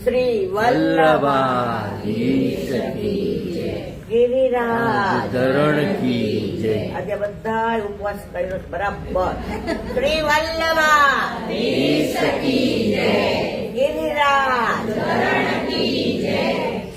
શ્રી વલ્લભાધીશ કી જય. ગિરિરાજ ધરણ કી જય. આજે બધા ઉપવાસ કર્યો છે બરાબર. શ્રી વલ્લભાધીશ કી જય. ગિરિરાજ ધરણ કી જય.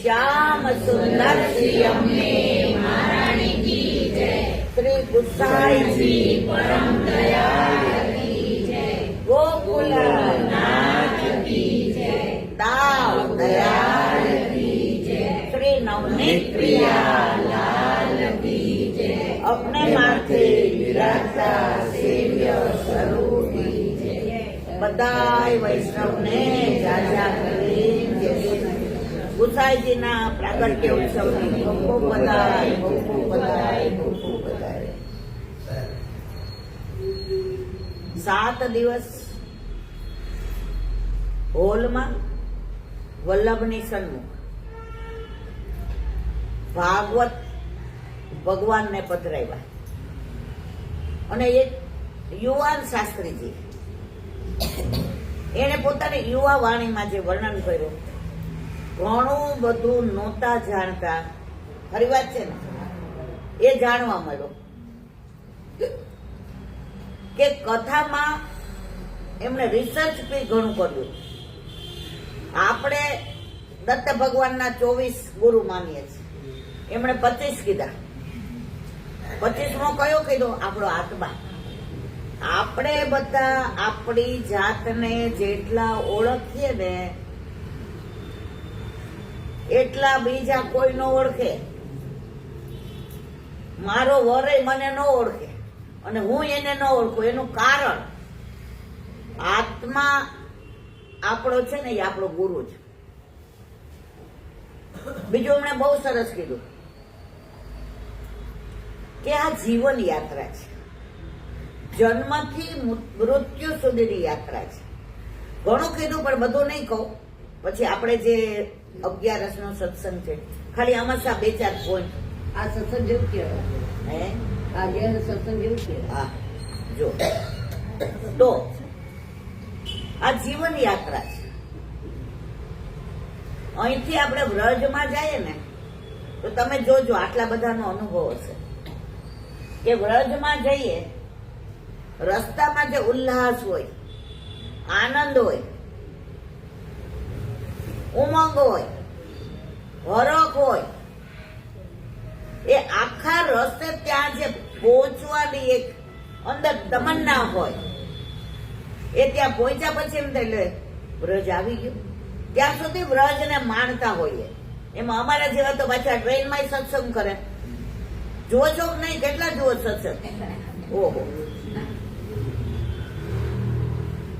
શ્યામ સુંદર શ્રી અમને મહારાણી કી જય. શ્રી ગુસાઈજી પરમ દયાળ કી જય. ગોકુલનાથ કી જય. દાવ દયાળ કી જય. શ્રી નવનીત પ્રિયા લાલ કી જય. અપને માથે વિરાજતા સેવ્ય સ્વરૂપ કી જય. બધાય વૈષ્ણવને જાજા કરી જય. ગુસાઈજીના પ્રાગટ્ય ઉત્સવની ખૂબ બધાય ખૂબ બધાય ખૂબ બધાય. 7 દિવસ હોલમાં વલ્લભની સન્મુખ ભાગવત ભગવાનને પધરાવ્યા અને એક યુવાન શાસ્ત્રીજી એને પોતાની યુવા વાણીમાં જે વર્ણન કર્યું ઘણું બધું નહોતા જાણતા. ખરી વાત છે ને, એ જાણવા મળ્યું કે કથામાં એમણે રિસર્ચ બી ઘણું કર્યું. આપણે દત્ત ભગવાનના 24 ગુરુ માનીએ છીએ, એમણે 25 કીધા. 25મો કયો કીધો? આપણો આત્મા. આપણે બધા આપણી જાતને જેટલા ઓળખીએ ને એટલા બીજા કોઈ ન ઓળખે. મારો વરય મને ન ઓળખે અને હું એને ન ઓળખું. એનું કારણ આત્મા આપણો છે ને, એ આપણો ગુરુ છે. બીજું એમણે બહુ સરસ કીધું કે આ જીવન યાત્રા છે, જન્મથી મૃત્યુ સુધીની યાત્રા છે. ઘણું કીધું પણ બધું નહીં કહું. પછી આપણે જે 11 નો સત્સંગ છે, ખાલી આમાં 2-4 પોઈન્ટ. આ સત્સંગ જેવું કહેવાય. હે આ જે સત્સંગ જેવું કહેવાય. હા, જો તો આ જીવન યાત્રા છે. અહીંથી આપણે વ્રજમાં જઈએ ને તો તમે જોજો આટલા બધાનો અનુભવ હશે કે વ્રજમાં જઈએ, રસ્તામાં જે ઉલ્લાસ હોય, આનંદ હોય, ઉમંગ હોય, હરખ હોય, એ આખા રસ્તે ત્યાં જે પહોંચવાની એક અંદર તમન્ના હોય, એ ત્યાં પહોંચ્યા પછી એમ થાય લે વ્રજ આવી ગયું. ત્યાં સુધી વ્રજને માણતા હોઈએ. એમાં અમારા જેવા તો પાછા ટ્રેનમાં સત્સંગ કરે. જુઓ છો કે નહીં? કેટલા જુઓ સત્સંગ? ઓહો,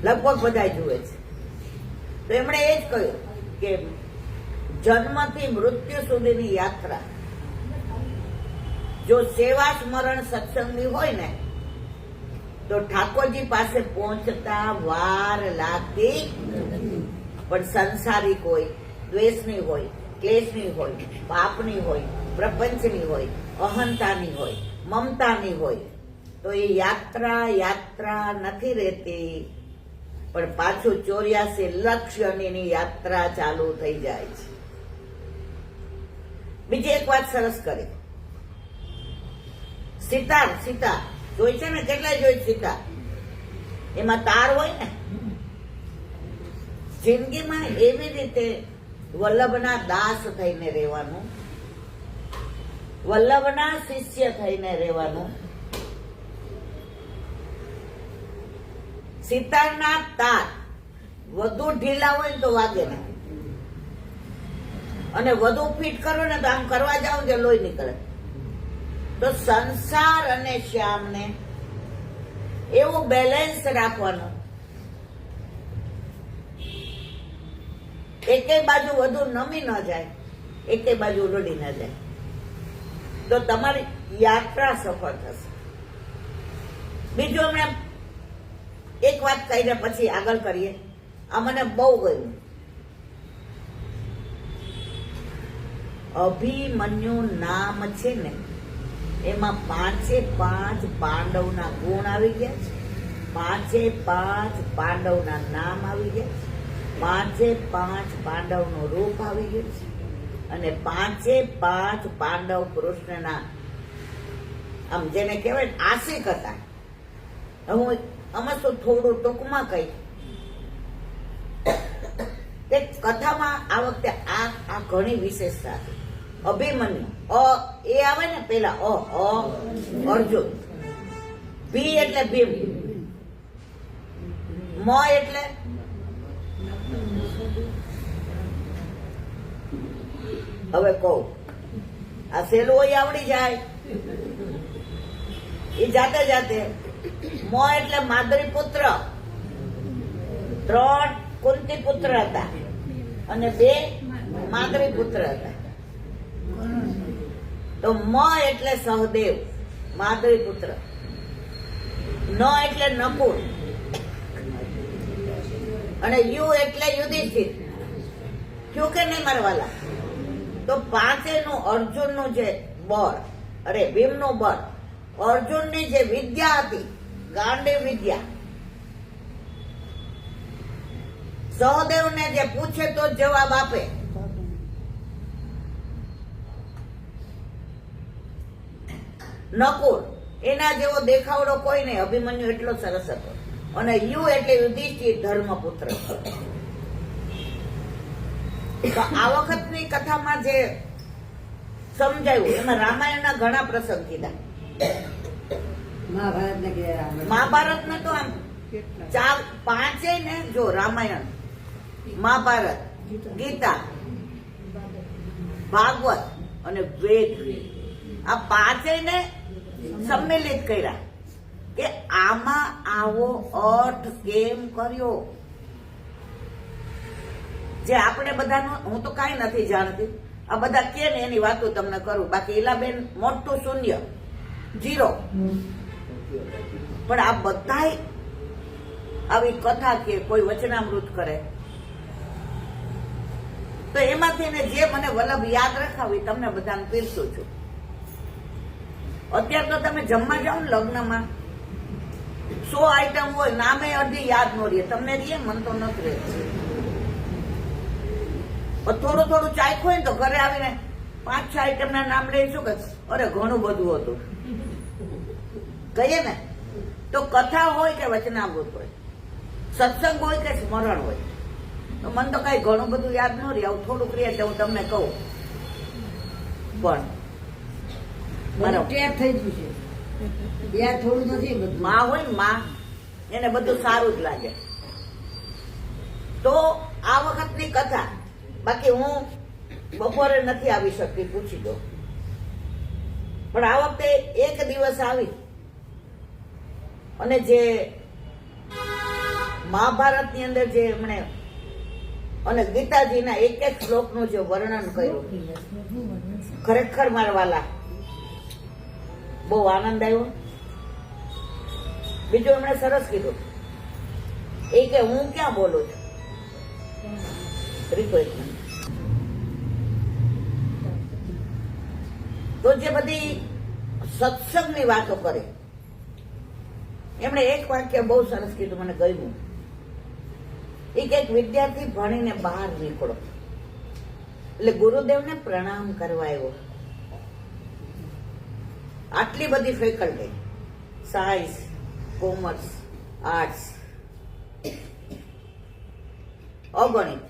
લગભગ બધા જુએ છે. તો એમણે એ જ કહ્યું કે જન્મથી મૃત્યુ સુધીની યાત્રા જો સેવા સ્મરણ સત્સંગની હોય ને તો ઠાકોરજી પાસે પહોંચતા વાર લાગતી. પણ સંસારિક હોય, દ્વેષની હોય, ક્લેશની હોય, પાપની હોય, પ્રપંચની હોય, અહંતાની હોય, મમતાની હોય તો એ યાત્રા નથી રહેતી. પણ પાછું 84 લાખ શનિની યાત્રા ચાલુ થઈ જાય છે. બીજી એક વાત સરસ કરી. સિતાર જોઈ છે ને? કેટલા જોઈ સિતાર? એમાં તાર હોય ને. જિંદગીમાં એવી રીતે વલ્લભના દાસ થઈને રહેવાનું, વલ્લભના શિષ્ય થઈને રહેવાનું. સિતારના તાર વધુ ઢીલા હોય તો વાગે ને, અને વધુ ફિટ કરો ને તો આમ કરવા જાવ કે લોહી નીકળે. તો સંસાર અને શ્યામને એવું બેલેન્સ રાખવાનું, એકે બાજુ વધુ નમી ન જાય, એકે બાજુ રડી ન જાય, તો તમારી યાત્રા સફળ થશે. બીજું હમણાં એક વાત કહીને પછી આગળ કરીએ. આ મને બહુ ગયું. અભિમન્યુ નામ છે ને, એમાં 5 પાંડવના ગુણ આવી ગયા છે, 5 પાંડવના નામ આવી ગયા છે. પાંચે પાંચ પાંડવનું રૂપ આવી ગયું છે અને પાંચે પાંચ પાંડવ કૃષ્ણના આમ જેને કહેવાય ને આશિક હતા. હું આમાં તો થોડું ટૂંકમાં કહી તે કથામાં આ વખતે આ ઘણી વિશેષતા હતી. અભિમન્યુ એ આવે ને પેલા અર્જુન, ભી એટલે ભીમ, મ એટલે હવે કહું આ સહેલું હોય આવડી જાય એ જાતે જાતે. મ એટલે માદરી પુત્ર, 3 કુંતી પુત્ર હતા અને 2 માદરી પુત્ર હતા. તો મ એટલે સહદેવ માદરી પુત્ર, ન એટલે નકુલ અને યુ એટલે યુધિષ્ઠિર. ક્યું કે નહીં મારવાલા? તો પાંચેનું અર્જુનનું જે બળ, અરે ભીમનું બળ, અર્જુનની જે વિદ્યા હતી ગાંડી વિદ્યા, સહદેવને જે પૂછે તો જવાબ આપે, નકુલ એના જેવો દેખાવડો કોઈ નહીં, અભિમન્યુ એટલો સરસ હતો. અને યુ એટલે યુધિષ્ઠિર ધર્મપુત્ર. તો આ વખતની કથામાં જે સમજાયું એમાં રામાયણના ઘણા પ્રસંગ કીધા. મહાભારત ને કે મહાભારત ને તો આમ ચાર પાંચે ને જો રામાયણ, મહાભારત, ગીતા, ભાગવત અને વેદ, આ પાંચે ને સંમેલિત કર્યા કે આમાં આવો અર્થ કેમ કર્યો. જે આપણે બધાનો, હું તો કાંઈ નથી જાણતી, આ બધા કે ને એની વાતો તમને કરું, બાકી ઈલાબેન મોટું શૂન્ય, 0. પણ આ બધાય આવી કથા કે કોઈ વચનામૃત કરે તો એમાંથી ને જે મને વલ્લભ યાદ રખાવી તમને બધાને પીરસું છું. અત્યારે તો તમે જમવા જાઓ ને લગ્નમાં 100 આઈટમ હોય, નામે અડધી યાદ ન રહે. તમને રહે? મન તો નથી રહે. થોડું થોડું ચાખ્યું હોય ને તો ઘરે આવીને 5-6 આઈટમ ના નામ લઈશું કે અરે ઘણું બધું હતું કહીએ ને. તો કથા હોય કે વચનામૃત હોય, સત્સંગ હોય કે સ્મરણ હોય, તો મને તો કઈ ઘણું બધું યાદ ન રહે. આવું થોડુંક રહે એટલે હું તમને કહું. પણ ટેપ થઈ ગયું છે, યાદ થોડું નથી બધું. માં હોય ને માં, એને બધું સારું જ લાગે. તો આ વખતની કથા, બાકી હું બપોરે નથી આવી શકતી, પૂછી દો. પણ આ વખતે એક દિવસ આવી અને જે મહાભારતની અંદર જે એમણે અને ગીતાજીના એક એક શ્લોકનું જે વર્ણન કર્યું, ખરેખર મારવાલા બહુ આનંદ આવ્યો. બીજું એમણે સરસ કીધું એ કે હું ક્યાં બોલું છું, રિક્વેસ્ટ. તો જે બધી સત્સંગની વાતો કરે એમણે એક વાક્ય બહુ સરસ કીધું, મને ગમ્યું. એ કે એક વિદ્યાર્થી ભણીને બહાર નીકળો એટલે ગુરુદેવને પ્રણામ કરવા આવ્યો. આટલી બધી ફેકલ્ટી, સાયન્સ, કોમર્સ, આર્ટ્સ, અગણિત,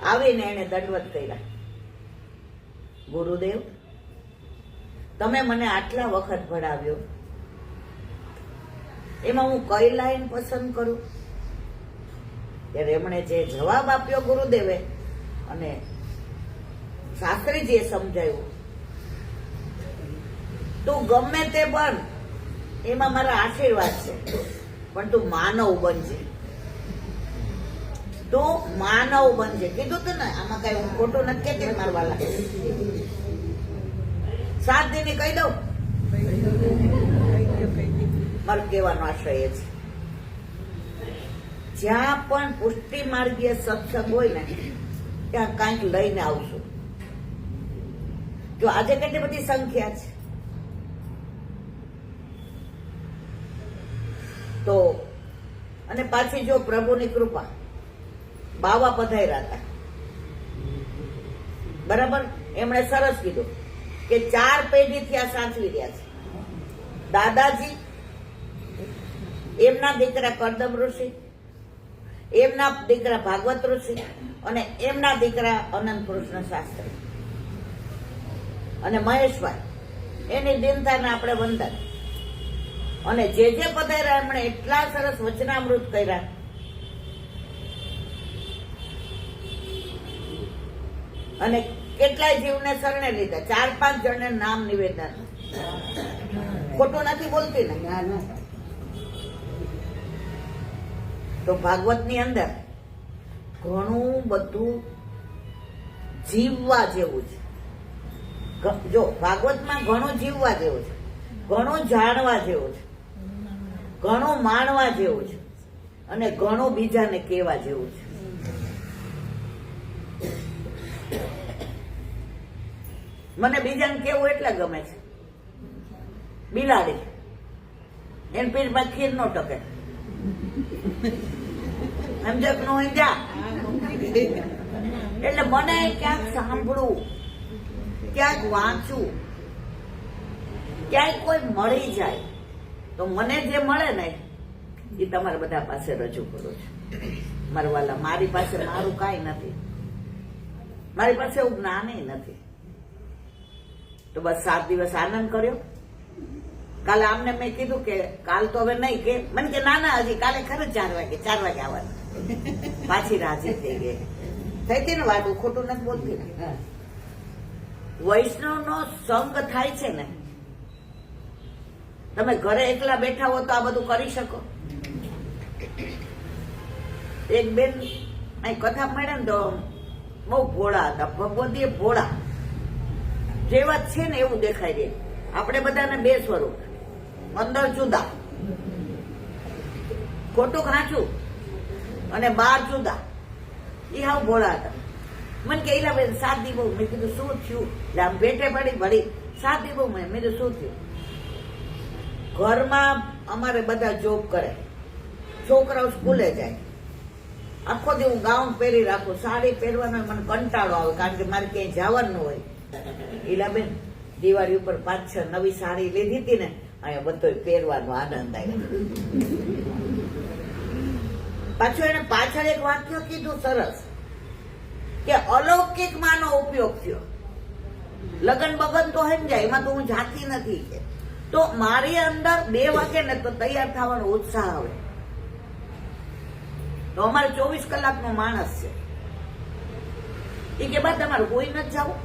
આવીને એને દંડવત કર્યા. ગુરુદેવ, તમે મને આટલા વખત ભણાવ્યો, એમાં હું કઈ લાઈન પસંદ કરું? ત્યારે એમણે જે જવાબ આપ્યો ગુરુદેવે અને શાસ્ત્રીજીએ સમજાયું, તું ગમે તે બન, એમાં મારા આશીર્વાદ છે, પણ તું માનવ બનજે. તું માનવ બનજે. કીધું તું ને, આમાં કઈ હું ખોટું નથી કહેતી મારવાલા. સાત દિન કહી દઉં, મારો કહેવાનો આશય એ છે, જ્યાં પણ પુષ્ટિ માર્ગીય સત્સંગ હોય ને ત્યાં કાંઈક લઈને આવશું. જો આજે કેટલી બધી સંખ્યા છે, તો અને પાછી જો પ્રભુની કૃપા બાવા પધાર્યા હતા, બરાબર. એમણે સરસ કીધું કે 4 પેઢીથી આ સાચવી રહ્યા છે. દાદાજી, એમના દીકરા કરદમ ઋષિ, એમના દીકરા ભાગવત ઋષિ અને એમના દીકરા અનંત કૃષ્ણ શાસ્ત્રી અને મહેશભાઈ. એની દીનતાને આપણે વંદન. અને જે પધાર્યા એમણે એટલા સરસ વચનામૃત કર્યા. અને કેટલાય જીવને શરણે લીધા. 4-5 જણને નામ નિવેદન. ખોટું નથી બોલતી ને. ના ના તો ભાગવતની અંદર ઘણું બધું જીવવા જેવું છે. જો ભાગવતમાં ઘણું જીવવા જેવું છે, ઘણું જાણવા જેવું છે, ઘણું માણવા જેવું છે અને ઘણું બીજાને કહેવા જેવું છે. મને બીજાને કેવું એટલે ગમે છે. બિલાડી એની પેટમાં ખીર નો ટકે, સમજક નો હોય જા. એટલે મને ક્યાંક સાંભળવું, ક્યાંક વાંચવું, ક્યાંક કોઈ મળી જાય તો મને જે મળે ને એ તમારા બધા પાસે રજૂ કરું છું. મારા વાલા, મારી પાસે મારું કાંઈ નથી, મારી પાસે એવું જ્ઞાન નથી. તો બસ 7 દિવસ આનંદ કર્યો. કાલે આમને મેં કીધું કે કાલ તો હવે નહીં, કે મને કે ના હજી કાલે ખરું 4 વાગે આવવાનું. પાછી રાજી થઈ ગઈ. થઈ હતી ને વાત, હું ખોટું નથી બોલતી ને. વૈષ્ણવનો સંગ થાય છે ને, તમે ઘરે એકલા બેઠા હો તો આ બધું કરી શકો. એક બેન અહીં કથા મળે ને તો બહુ ભોળા હતા. ભગવતીએ ભોળા જેવા છે ને એવું દેખાય છે. આપણે બધાને 2 સ્વરૂપ, અંદર જુદા, ખોટું ખાંચું અને બહાર જુદા. એ હાવ ભોળા હતા. મને કે એલા બેન શાદી બહુ. મેં કીધું શું થયું? એટલે આમ પેટે પડી ભળી શાદી બહુ. મેં કીધું શું થયું? ઘરમાં અમારે બધા જોબ કરે, છોકરાઓ સ્કૂલે જાય. આખો દી હું ગાઉન પહેરી રાખું, સાડી પહેરવાનો મને કંટાળો આવે, કારણ કે મારે ક્યાંય જવાનું હોય. એલા બેન દિવાળી ઉપર 5-6 નવી સાડી લીધી હતી ને, અહીંયા બધો પહેરવાનો આનંદ આવ્યો. પાછું એને પાછળ એક વાક્ય કીધું સરસ, કે અલૌકિક માનો ઉપયોગ થયો. લગન બગન તો સમજાય, એમાં તો હું જાતી નથી. કે તો મારી અંદર 2 વાગે ને તો તૈયાર થવાનો ઉત્સાહ આવે. તો અમારે 24 કલાકનો માણસ છે. એ કે બા તમારે કોઈ નથી જવું?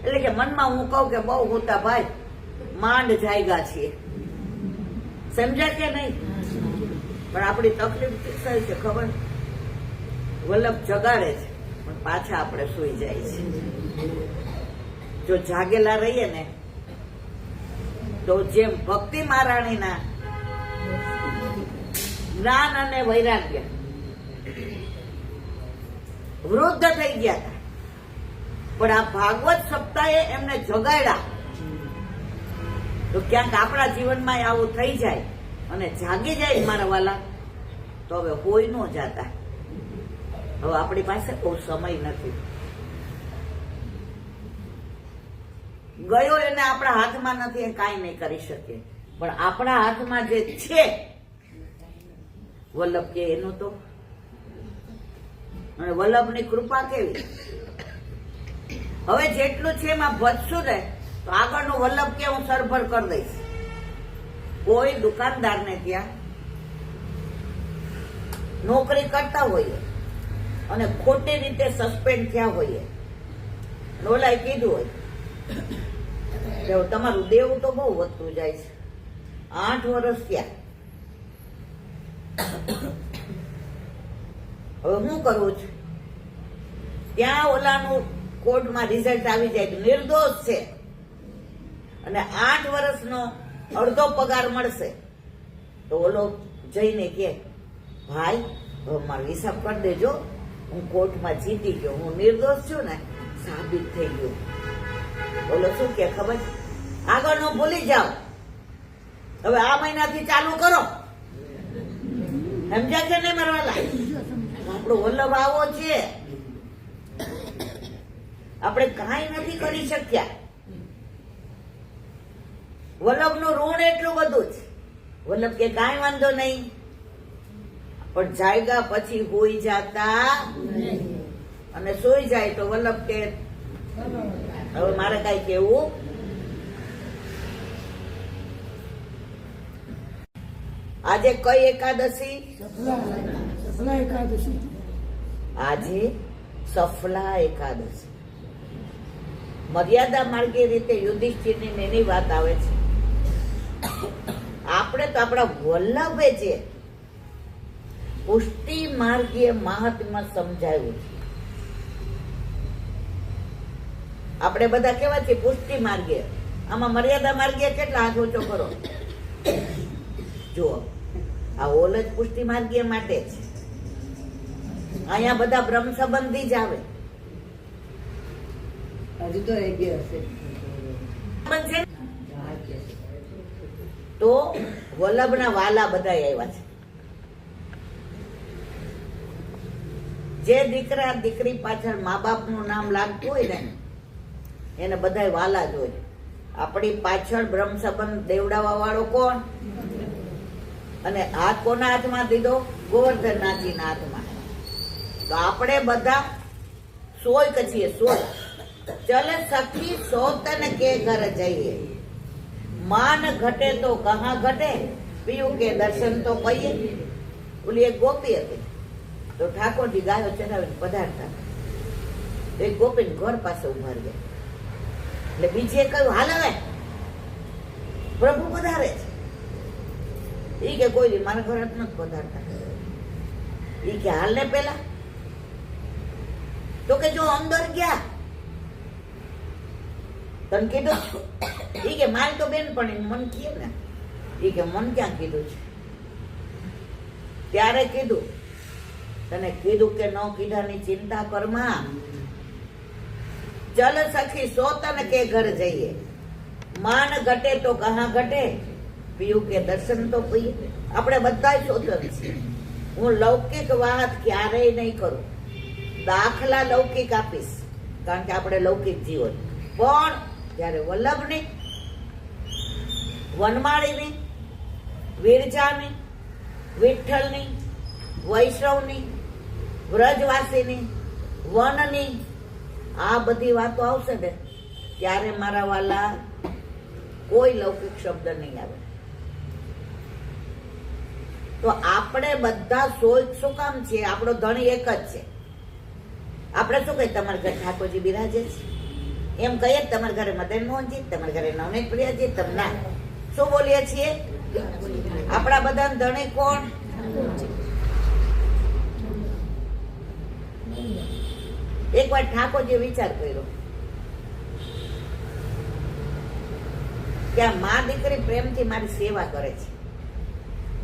એટલે કે મનમાં હું કહું કે બહુ હોતા ભાઈ, માંડ જાયગા છીએ. સમજ્યા કે નહીં? પણ આપણી તકલીફ કઈ છે ખબર? વલ્લભ જગાડે છે પણ પાછા આપણે સુઈ જાય છે. જો જાગેલા રહીએ ને તો જેમ ભક્તિ મહારાણીના જ્ઞાન અને વૈરાગ્ય વૃદ્ધ થઈ ગયા હતા, પણ આ ભાગવત સપ્તાહે એમને જગાડ્યા. તો ક્યાંક આપણા જીવનમાં આવું થઈ જાય અને જાગી જાય મારા વાલા, તો હવે હોય ન જાતા. હવે આપણી પાસે બહુ સમય નથી. ગયો એને આપણા હાથમાં નથી, એ કાંઈ નહીં કરી શકે. પણ આપણા હાથમાં જે છે, વલ્લભ કે એનું તો, અને વલ્લભની કૃપા કેવી. હવે જેટલું છે એમાં વધશું ને તો આગળનું વલ્લભ કે હું સરભર કરી દઈશ. કોઈ દુકાનદારને ત્યાં નોકરી કરતા હોઈએ અને ખોટી રીતે સસ્પેન્ડ થયા હોઈએ, ઓલાએ કીધું હોય કે તમારું દેવું તો બહુ વધતું જાય છે, 8 વર્ષ થયા, હવે શું કરવું છે? ત્યાં ઓલાનું કોર્ટમાં રિઝલ્ટ આવી જાય તો નિર્દોષ છે અને 8 વર્ષનો અડધો પગાર મળશે. તો ઓલો જઈને કે ભાઈ હવે મારો હિસાબ કરી દેજો, હું કોર્ટમાં જીતી ગયો, હું નિર્દોષ છું ને, સાબિત થઈ ગયું. ઓલો શું કે ખબર? આગળનો ભૂલી જાઓ, હવે આ મહિનાથી ચાલુ કરો. સમજ્યા છે ને મારા વાલા? આપણો વલ્લભ આવો છે. આપણે કાંઈ નથી કરી શક્યા. વલ્લભનું ઋણ એટલું બધું છે. વલ્લભ કે કાંઈ વાંધો નહીં, પણ જાયગા પછી હોઈ જાતા અને સોઈ જાય તો વલ્લભ કે હવે મારે કઈ કેવું. આજે કઈ એકાદશી? સફલા એકાદશી. આજે સફલા એકાદશી. મર્યાદા માર્ગી રીતે યુધિષ્ઠિરની એની વાત આવે છે. આપણે તો આપણા વલ્લભે છે પુષ્ટિ માર્ગીય મહાત્મા સમજાવ્યું છે. આપણે બધા કેવા છે? પુષ્ટિ માર્ગીય. આમાં મર્યાદા માર્ગીય કેટલા? હાથ ઊંચો કરો. જુઓ, આ ઓલ જ પુષ્ટિ માર્ગીય માટે છે. અહીંયા બધા બ્રહ્મ સંબંધી જ આવે. હજુ તો એ બી હશે. બનશે તો વલ્લભના વાલા બધા આવ્યા છે. જે દીકરા દીકરી પાછળ મા બાપનું નામ લાગતું હોય ને એને બધા વાલા જ હોય. આપણી પાછળ બ્રહ્મ સંબંધ દેવડાવવા વાળો કોણ? અને હાથ કોના હાથમાં દીધો? ગોવર્ધનનાથજીના હાથમાં. તો આપણે બધા સોય કચીએ. સોય ચલે સખી સોતન કે ઘર જઈએ, માન ઘટે તો કહા ઘટે, પીયું કે દર્શન તો કહીએ. ઓલી એક ગોપી હતી, તો ઠાકોરજી ગાયો ચરાવીને પધારતા. એક ગોપી ઘર પાસે ઉભા રહ્યા. એટલે બીજે કહ્યું હાલ હવે પ્રભુ પધારે છે. ઈ કે કોઈ મારા ઘર નથી પધારતા. ઈ કે હાલ ને પેલા. તો કે જો અંદર ગયા તને કીધું. ઈ કે મારી તો બેન પણ મન કીએ ને. ઈ કે મન ક્યાં કીધું છે? ત્યારે કીધું. તને કીધું કે ન કીધાની ચિંતા કરમાં. ચલ સખી સોતન કે ઘર જઈએ, માન ઘટે તો કહા ઘટે, પીયું કે દર્શન તો પીએ. આપણે બધા સોતન છીએ. હું લૌકિક વાત ક્યારેય નહીં કરું. દાખલા લૌકિક આપીશ કારણ કે આપણે લૌકિક જીવન. પણ જયારે વલ્લભની, વનમાળીની, વિરજાની, વિઠ્ઠલની, વૈષ્ણવની, વ્રજવાસીની, વનની આ બધી વાતો આવશે ને ત્યારે મારા વાલા કોઈ લૌકિક શબ્દ નહીં આવે. તો આપણે બધા સોય શું કામ છે? આપણો ધણી એક જ છે. આપણે શું કહીએ? તમારા ઘરે ઠાકોરજી બિરાજે છે એમ કહીએ. તમારા ઘરે મદન મોહનજી, તમારા ઘરે નવનીત પ્રિયાજી. તમને શું બોલીએ છીએ? આપણા બધા ધણી કોણ? એક વાર ઠાકોરજી વિચાર કર્યો કે આ મા દીકરી પ્રેમથી મારી સેવા કરે છે,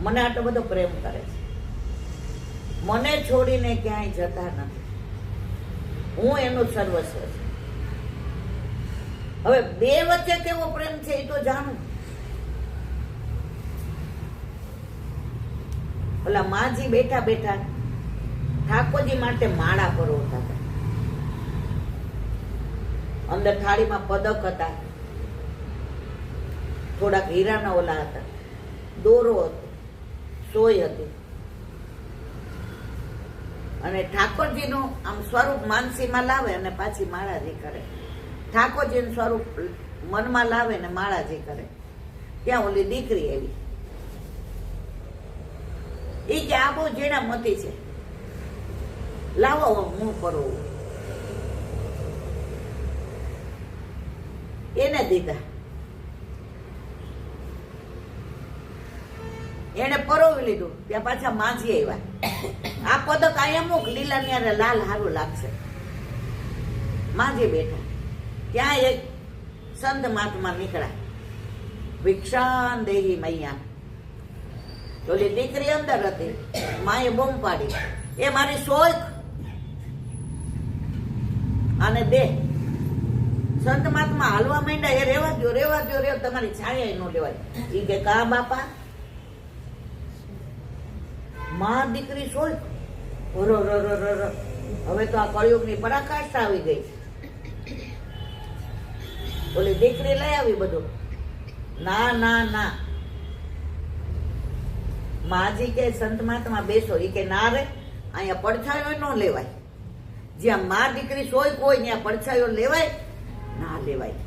મને આટલો બધો પ્રેમ કરે છે, મને છોડીને ક્યાંય જતા નથી, હું એનું સર્વસ્વ છું. હવે બે વચ્ચે કેવો પ્રેમ છે એ તો જાણું. ઓલા માજી બેઠા બેઠા ઠાકોરજી માટે માળા પરોવતા હતા. અંદર થાળીમાં પદક હતા, થોડાક હીરાના ઓલા હતા, દોરો હતો, સોય હતી. અને ઠાકોરજીનું આમ સ્વરૂપ માનસીમાં લાવે અને પાછી માળાજી કરે. ઠાકોરજીનું સ્વરૂપ મનમાં લાવે ને માળાજી કરે. ત્યાં ઓલી દીકરી આવી. એ કે આ બહુ ઝીણા મતી છે, લાવો હું પરોવું. એને દીધા. એને પરોવી લીધું. ત્યાં પાછા માજી આવ્યા. આ પદક અહીંયા મૂક, લીલા ને લાલ હારું લાગશે. માજી બેઠા. ત્યાં એક સંત મહાત્મા નીકળ્યા. ભિક્ષાન દેહી મૈયા. ઓલી દીકરી અંદર હતી. માએ બૂમ પાડી, એ મારી સોય આને દે. સંત મહાત્મા હાલવા માંડ્યા. એ રેવા દો, રેવા દો, રેવા, તમારી છાયા નો લેવાય. ઈ કે કા બાપા, માં દીકરી સોય ઓરો રો રો રો રો. હવે તો આ કળિયુગની પરાકાષ્ઠા આવી ગઈ છે. ઓલી દીકરી લઈ આવી બધું. ના ના ના, માજી કે સંત મહાત્મા બેસો, એ કે ના રે, અહીંયા પડછાયો ન લેવાય. જ્યાં માં દીકરી સોય કોઈ ત્યાં પડછાયો લેવાય ના લેવાય.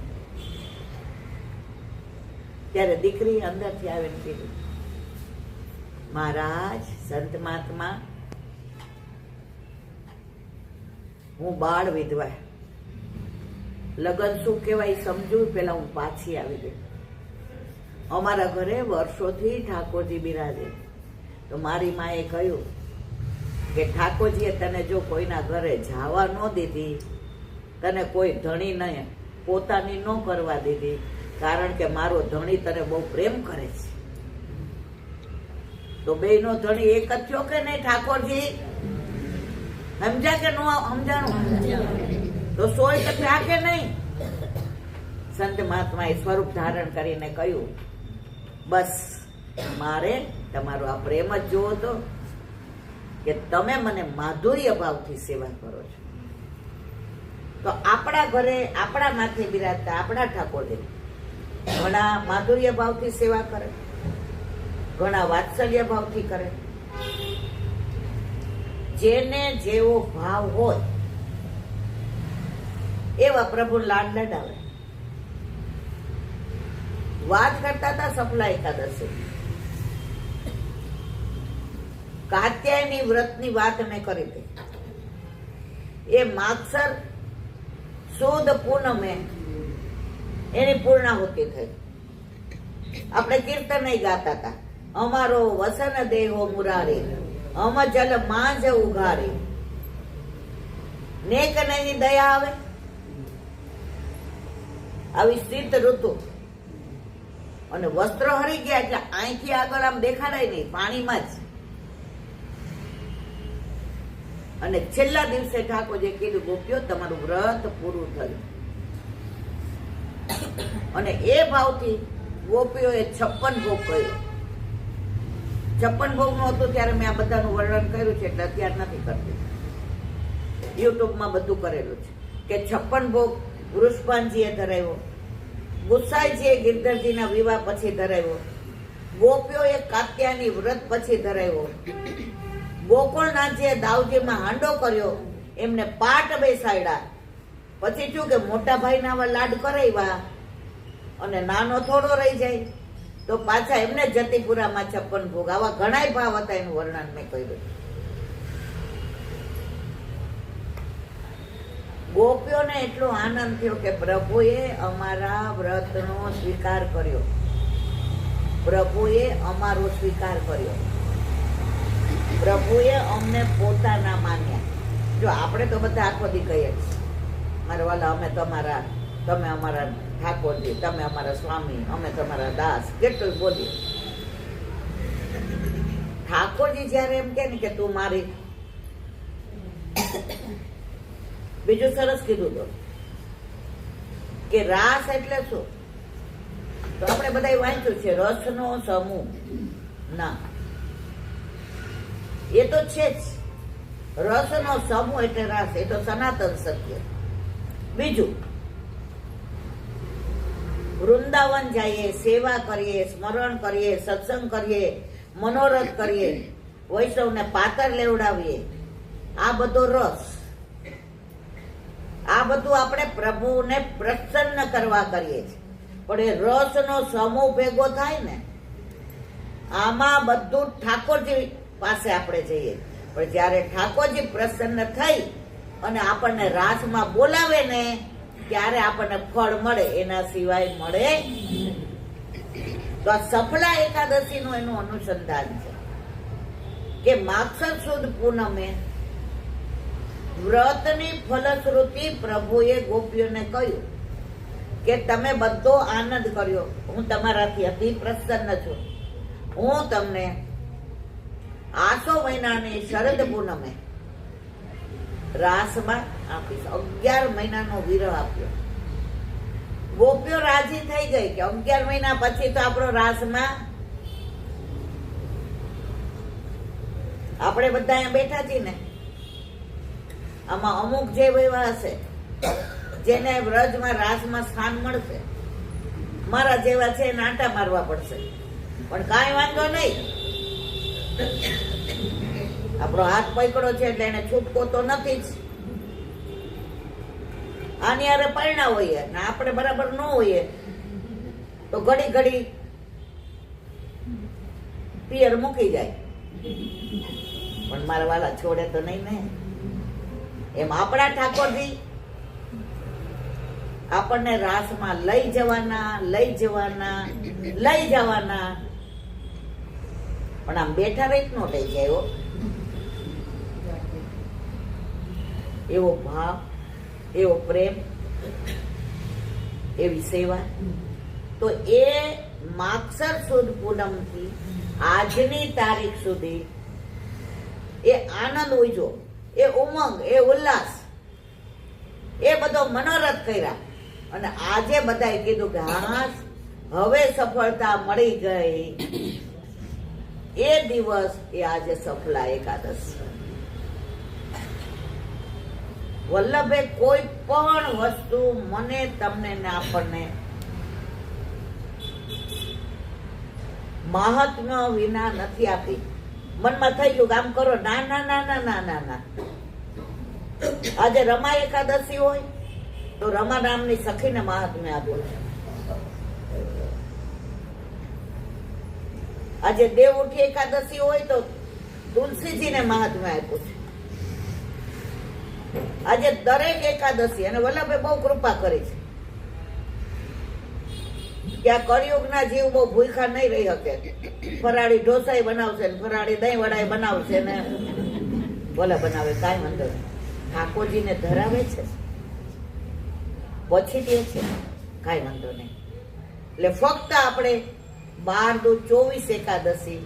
ત્યારે દીકરી અંદરથી આવીને કીધું, મહારાજ સંત મહાત્મા, હું બાળ વિધવા, લગન શું કહેવાય સમજુ, પેલા હું પાછી આવી ગઈ. અમારા ઘરે વર્ષોથી ઠાકોરજી બિરાજે. તો મારી માએ કહ્યું કે ઠાકોરજીએ તને જો કોઈના ઘરે જવા ન દીધી, તને કોઈ ધણી નહીં પોતાની ન કરવા દીધી, કારણ કે મારો ધણી તને બહુ પ્રેમ કરે છે. તો બેયનો ધણી એક જ થયો કે નહીં ઠાકોરજી? સમજ્યા કે ન સમજાણું? તો સોય તો થયા કે નહીં? સંત મહાત્માએ સ્વરૂપ ધારણ કરીને કહ્યું, બસ મારે તમારો આ પ્રેમ જ જોવો તો કે તમે મને માધુર્ય ભાવથી સેવા કરો છો. તો આપણા ઘરે આપણા માથે બિરાજતા આપણા ઠાકોરજી ઘણા માધુર્ય ભાવથી સેવા કરે, ઘણા વાત્સલ્ય ભાવથી કરે. જેને જેવો ભાવ હોય એવા પ્રભુ લાડ લડાવે. વાત કરતા હતા સફલા એકાદશી, કાત્યાયની વ્રતની વાત મેં કરી હતી. એ માગસર સુદ પૂનમે એની પૂર્ણાહુતિ થઈ. આપણે કીર્તન ગાતા હતા, અમારો વસન દેહો મુરારી, અમ જલ માંજ ઉઘારી. નેક નહીં દયા આવે. આવી શીત ઋતુ અને વસ્ત્ર હરી ગયા એટલે અહીંથી આગળ આમ દેખાડાય નહીં, પાણીમાં જ. અને છેલ્લા દિવસે ઠાકોરજીએ કીધું, ગોપીઓ તમારું વ્રત પૂરું થયું. અને એ ભાવથી ગોપીઓએ 56 ભોગ કર્યો. 56 ભોગ નું હતું ત્યારે મેં આ બધાનું વર્ણન કર્યું છે, એટલે અત્યારે નથી કરતી. યુટ્યુબમાં બધું કરેલું છે કે 56 ભોગ વૃષભાનજીએ ધરાવ્યો, ગુસાઈજીએ ગિરધરજીના વિવાહ પછી ધરાવ્યો, ગોપીઓએ કાત્યાની વ્રત પછી ધરાવ્યો, ગોકુળનાથજીએ દાઉજીમાં હાંડો કર્યો, એમને પાટ બેસાડ્યા. પછી શું કે મોટા ભાઈના લાડ કરાવ્યા અને નાનો થોડો રહી જાય તો પાછા એમને જતીપુરામાં 56 ભોગ. આવા ઘણાય ભાવ હતા, એનું વર્ણન મેં કર્યું. ગોપીઓને એટલો આનંદ થયો કે પ્રભુએ અમારા વ્રતનો સ્વીકાર કર્યો, પ્રભુએ અમારો સ્વીકાર કર્યો, પ્રભુએ અમને પોતાના માન્યા. જો આપણે તો બધા આખો દી કહીએ મારા વાલા, અમે તમારા, તમે અમારા ઠાકોરજી, તમે અમારા સ્વામી, અમે તમારા દાસ, કેટલું બોલીએ. ઠાકોરજી જયારે એમ કે ને કે તું મારી. બીજું સરસ કીધું તો કે રાસ એટલે શું? તો આપણે બધા વાંચ્યું છે, રસનો સમૂહ. ના, એ તો છે જ. રસનો સમૂહ એટલે રાસ, એ તો સનાતન સત્ય. બીજું, વૃંદાવન જઈએ, સેવા કરીએ, સ્મરણ કરીએ, સત્સંગ કરીએ, મનોરથ કરીએ, વૈષ્ણવને પાતર લેવડાવીએ, આ બધો રસ. આ બધું આપણે પ્રભુને પ્રસન્ન કરવા કરીએ છીએ. પણ એ રસનો સમૂહ ભેગો થાય ને, આમાં બધું ઠાકોરજી પાસે આપણે જઈએ. પણ જયારે ઠાકોરજી પ્રસન્ન થઈ અને આપણને રાસમાં બોલાવે ને, ત્યારે આપણને ફળ મળે, એના સિવાય મળે. તો આ સફલા એકાદશીનું એનું અનુસંધાન છે કે માગસર સુદ પૂનમે વ્રતની ફલશ્રુતિ પ્રભુએ ગોપીઓને કહ્યું કે તમે બધો આનંદ કર્યો, હું તમારાથી અતિ પ્રસન્ન છું. હું તમને આસો મહિનાની શરદ પૂનમે રાસમાં આપીશ. 11 મહિનાનો વિરહ આપ્યો. ગોપીઓ રાજી થઈ ગઈ કે 11 મહિના પછી તો આપણો રાસમાં. આપણે બધા અહીંયા બેઠા છીએ ને, આમાં અમુક જે એવા હશે જેને વ્રજમાં રાસમાં સ્થાન મળશે, મારા જેવા છે એને આંટા મારવા પડશે, પણ કાંઈ વાંધો નહીં. આપણો હાથ પકડો છે એટલે એને છૂટકો તો નથી જ. આની હારે પરણા હોઈએ ને આપણે બરાબર ન હોઈએ તો ઘડી ઘડી પિયર મૂકી જાય, પણ મારા વાલા છોડે તો નહીં ને. એમ આપણા ઠાકોરજી આપણને રાસમાં લઈ જવાના, લઈ જવાના, લઈ જવાના, પણ આમ બેઠા રહી ન લઈ જાય હો. એવો ભાવ, એવો પ્રેમ, એવી સેવા. તો એ માગસર સુદ પૂનમથી આજની તારીખ સુધી એ આનંદ ઉજ્યો, એ ઉમંગ, એ ઉલ્લાસ, એ બધો મનોરથ કર્યા. અને આજે બધાએ કીધું કે હા હવે સફળતા મળી ગઈ. એ દિવસ એ આજે સફલા એકાદશ. વલ્લભે કોઈ પણ વસ્તુ મને, તમને ને આપણને મહાત્મ્ય વિના નથી આપી. મનમાં થઈ ગયું કામ કરો, ના ના ના ના ના ના ના. આજે રમા એકાદશી હોય તો રમા નામની સખીને મહાત્મ્ય આપ્યું છે. આજે દેવ ઉઠી એકાદશી હોય તો તુલસીજીને મહાત્મ્ય આપ્યું છે. આજે દરેક એકાદશી, અને વલ્લભે બહુ કૃપા કરી છે કે આ કળિયુગના જીવ બહુ ભૂખા નહીં રહી શકે. ફરાળી ઢોસાઈ બનાવશે ને ફરાળી દહીં વડાઈ બનાવશે ને ભલે બનાવે, કાંઈ વાંધો નહીં. ઠાકોરજીને ધરાવે છે પછી દે છે, કાંઈ વાંધો નહીં. એટલે ફક્ત આપણે 12-24 એકાદશી,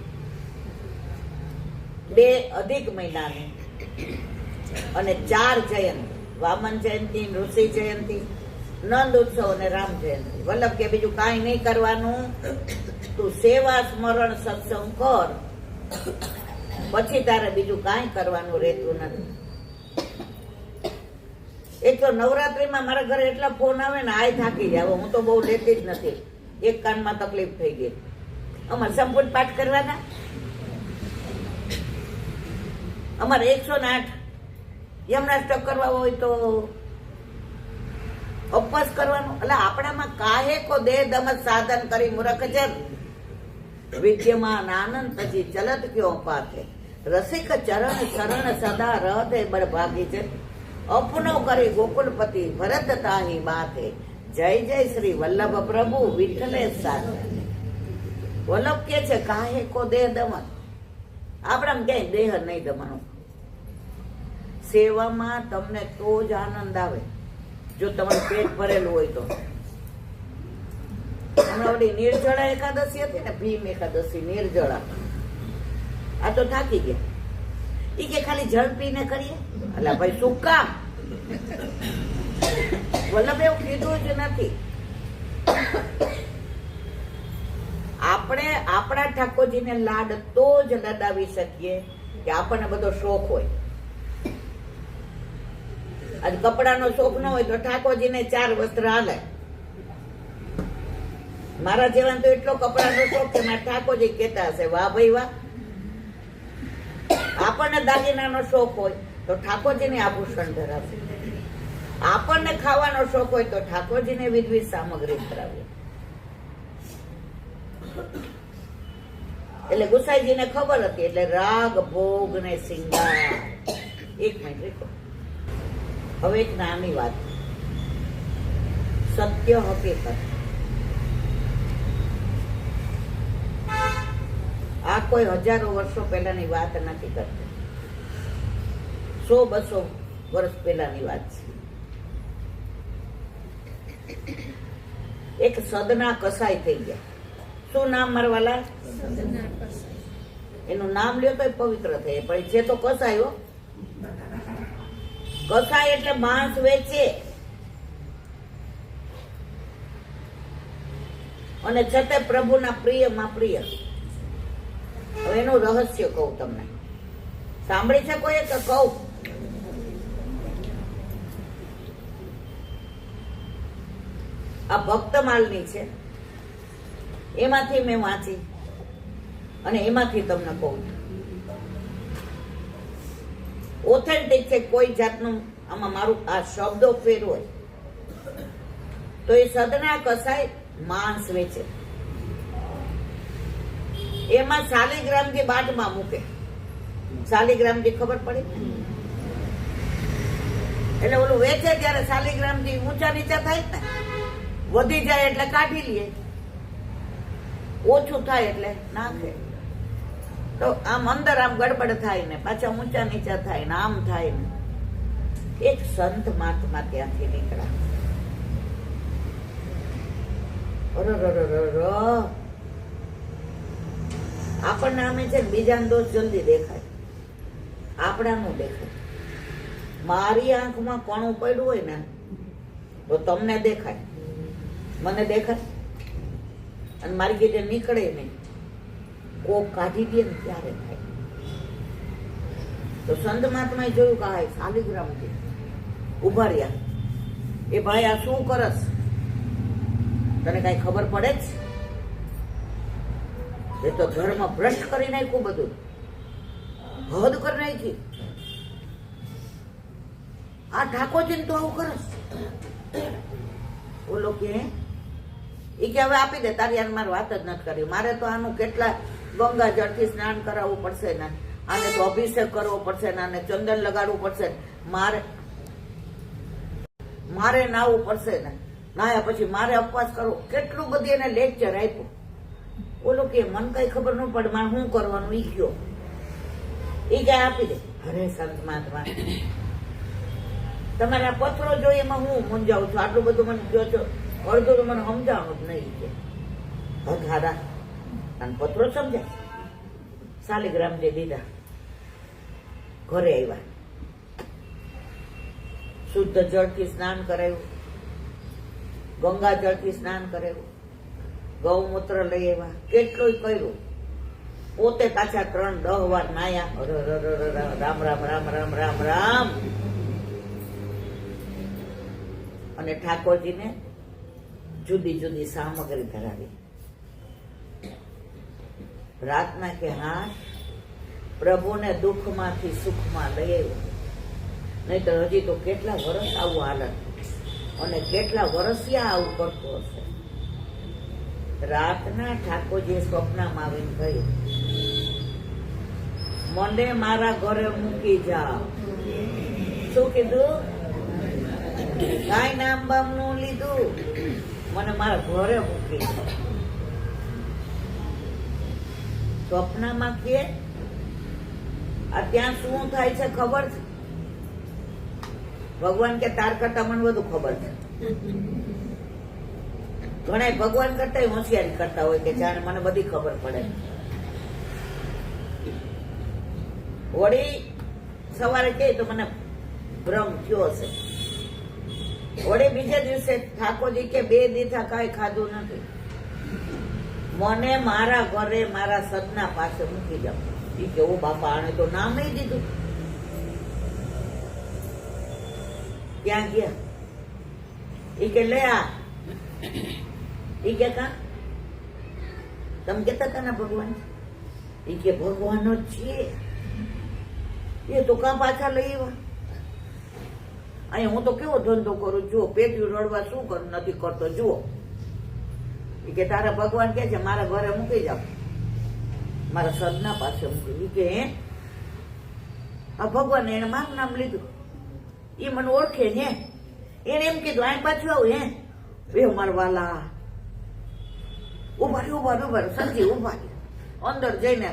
2 અધિક મહિનાની અને 4 જયંતિ, વામન જયંતિ, ઋષિ જયંતિ, નંદ ઉત્સવ અને રામ જયંતિ. વલ્લભ કે બીજું કાંઈ નહીં કરવાનું, તું સેવા સ્મરણ સત્સંગ કર, પછી તારે બીજું કાંઈ કરવાનું રહેતું નથી. એક તો નવરાત્રીમાં મારા ઘરે એટલા ફોન આવે ને આય થાકી જાવ. હું તો બહુ લેતી જ નથી, એક કાનમાં તકલીફ થઈ ગઈ. અમારે સંપૂર્ણ પાઠ કરવાના, અમારે 108 યમનાષ્ટક કરવા હોય તો ઉપવાસ કરવાનો. એટલે આપણામાં કાહે કો દેહ દમત સાધન કરી મૂરખ જન, વિદ્યમાન આનંદ પછી ચલત ક્યો પાથે, રસિક ચરણ શરણ સદા રહતે બળભાગી છે, અપનો કરી ગોકુલપતિ ભરત તાહી બાતે, જય જય શ્રી વલ્લભ પ્રભુ વિઠ્ઠલે સાથે. વલ્લભ કે છે કાહે કો દેહ દમન, આપણામાં ક્યાંય દેહ નહીં દમનો. સેવામાં તમને તો જ આનંદ આવે જો તમારું પેટ ભરેલું હોય તો. હમણાં ઓલી નિર્જળા એકાદશી હતી ને, ભીમ એકાદશી, નિર્જળા. આ તો થાકી ગયા. ઈ કે ખાલી જળ પીને કરીએ. એટલે ભાઈ શું કામ? વલ્લભ એવું કીધું જ નથી. આપણે આપણા ઠાકોરજીને લાડ તો જ લડાવી શકીએ કે આપણને બધો શોખ હોય. અને કપડાનો શોખ ન હોય તો ઠાકોરજીને 4 વસ્ત્ર હાલે. મારા જેવાને તો એટલો કપડાનો શોખ છે, મારા ઠાકોરજી કહેતા હશે વાહ ભાઈ વાહ. આપણને દાગીનાનો શોખ હોય તો ઠાકોરજીને આભૂષણ ધરાવે. આપણને ખાવાનો શોખ હોય તો ઠાકોરજીને વિધવિધ સામગ્રી ધરાવે. એટલે ગુસાઈજીને ખબર હતી, એટલે રાગ ભોગ ને સિંગાર. એક મિનિટ રેખો. હવે એક નાની વાત, સત્ય હકીકત. આ કોઈ હજારો વર્ષો પહેલાની વાત નથી કરતી, 100-200 વર્ષ પહેલાની વાત છે. એક સદના કસાઈ થઈ ગયા. શું નામ મારવાલા? એનું નામ લ્યો તો પવિત્ર થઈ, પણ જે તો કસાયો. કસાય એટલે માંસ વેચે, અને છતાં પ્રભુના પ્રિયમાં પ્રિય. હવે એનું રહસ્ય કહું તમને. સાંભળી છે કોઈ કે કહું? આ ભક્તમાલની છે, એમાંથી મેં વાંચી અને એમાંથી તમને કહું છું. ઓથેન્ટિક છે, કોઈ જાતનું આમાં મારું આ શબ્દો ફેર હોય તો એ સદના કસાય માંસ વેચે, એમાં શાલિગ્રામથી બાટમાં મૂકે. શાલિગ્રામથી ખબર પડી એટલે ઓલું વેચે ત્યારે શાલિગ્રામથી ઊંચા નીચા થાય ને, વધી જાય એટલે કાઢી લે, ઓછું થાય એટલે નાખે. તો આમ અંદર આમ ગડબડ થાય ને પાછા ઊંચા નીચા થાય ને આમ થાય ને. એક સંત મહાત્મા ત્યાંથી નીકળ્યા. આપણને આમે છે ને બીજાનો દોષ જલ્દી દેખાય, આપણાનું દેખાય. મારી આંખમાં કણું પડ્યું હોય ને તો તમને દેખાય, મને દેખાય, અને મારી ગીતે નીકળે નહીં, કોક કાઢી દે ને ત્યારે થાય. તો સંત મહાત્માએ જોયું કે આ શાલિગ્રામ છે, ઉભા રહ્યા. એ ભાઈ આ શું કરસ, તને કઈ ખબર પડે જ? એ તો ધર્મ ભ્રષ્ટ કરી નાખ્યું, બધું હદ કરી નાખી. આ ઠાકોરજી તો આવું કરસ. ઓલો કે એ કે હવે આપી દે, તારી યાર મારે વાત જ નથી કરી. મારે તો આનું કેટલા ગંગા જળથી સ્નાન કરાવવું પડશે ને, આને તો અભિષેક કરવો પડશે ને, આને ચંદન લગાડવું પડશે, મારે નાહવું પડશે ને, નાયા પછી મારે ઉપવાસ કરવો. કેટલું બધી એને લેક્ચર આપ્યું. ઓલો કે મને કઈ ખબર ન પડે, મારે શું કરવાનું ઈ કયો. ઈ કઈ આપી દે. અરે સંત મહાત્મા, તમારા પત્રો જોઈએ એમાં હું મૂંઝાવું છું, આટલું બધું મને કહો છો, અડધું તો મને સમજાવવાનું જ નહીં છે. હધારા અને પત્રો સમજાય. શાલિગ્રામ જે દીધા, ઘરે આવ્યા, શુદ્ધ જળથી સ્નાન કરાવ્યું, ગંગા જળથી સ્નાન કરાવ્યું, ગૌમૂત્ર લઈ આવ્યા, કેટલું કર્યું. પોતે પાછા 3-10 વાર નાયા. રામ રામ રામ રામ રામ રામ. અને ઠાકોરજીને જુદી જુદી સામગ્રી ધરાવી. પ્રાર્થના કે હા પ્રભુને દુઃખમાંથી સુખમાં લઈ આવ્યો, નહીં તો હજી તો કેટલા વર્ષ આવું હાલત, અને કેટલા વર્ષિયા આવું કરતો હશે. રાતના ઠાકોરજીએ સ્વપ્નમાં આવીને કહ્યું, મને મારા ઘરે મૂકી જાઓ. શું કીધું? કાંઈ નામ બામ નું લીધું, મને મારા ઘરે મૂકી જાઓ. સ્વપ્નમાં કે આ ત્યાં શું થાય છે ખબર છે? ભગવાન કે તાર કરતા મને બધું ખબર છે. ઘણા ભગવાન કરતા હોશિયારી કરતા હોય કે જાણે મને બધી ખબર પડે. વળી સવારે કે તો મને ભ્રમ થયો હશે. વળી બીજા દિવસે ઠાકોરજી કે 2 દિવસ કઈ ખાધું નથી, મને મારા ઘરે મારા સદના પાસે મૂકી જાઓ. એ કે ઓ બાપા, આને તો નામ નહીં દીધું. ક્યાં ગયા? એ કે લે આ. એ કે કા તમે કેતા હતા ને ભગવાન? એ કે ભગવાન જ છે. એ તો કા પાછા લઈ આવ્યા? અહીંયા હું તો કેવો ધંધો કરું, જુઓ પેટ્યું રડવા શું કરું, નથી કરતો, જુઓ. એ કે તારા ભગવાન કે છે મારા ઘરે મૂકી જાઓ, મારા સદના પાસે મૂકી. એ કે હે આ ભગવાન એને મારું નામ લીધું, એ મને ઓળખે ને, એને એમ કીધું અહીં પાછું આવું. હે બે મારા વાલા, ઉભા સંજી ઉભા. અંદર જઈને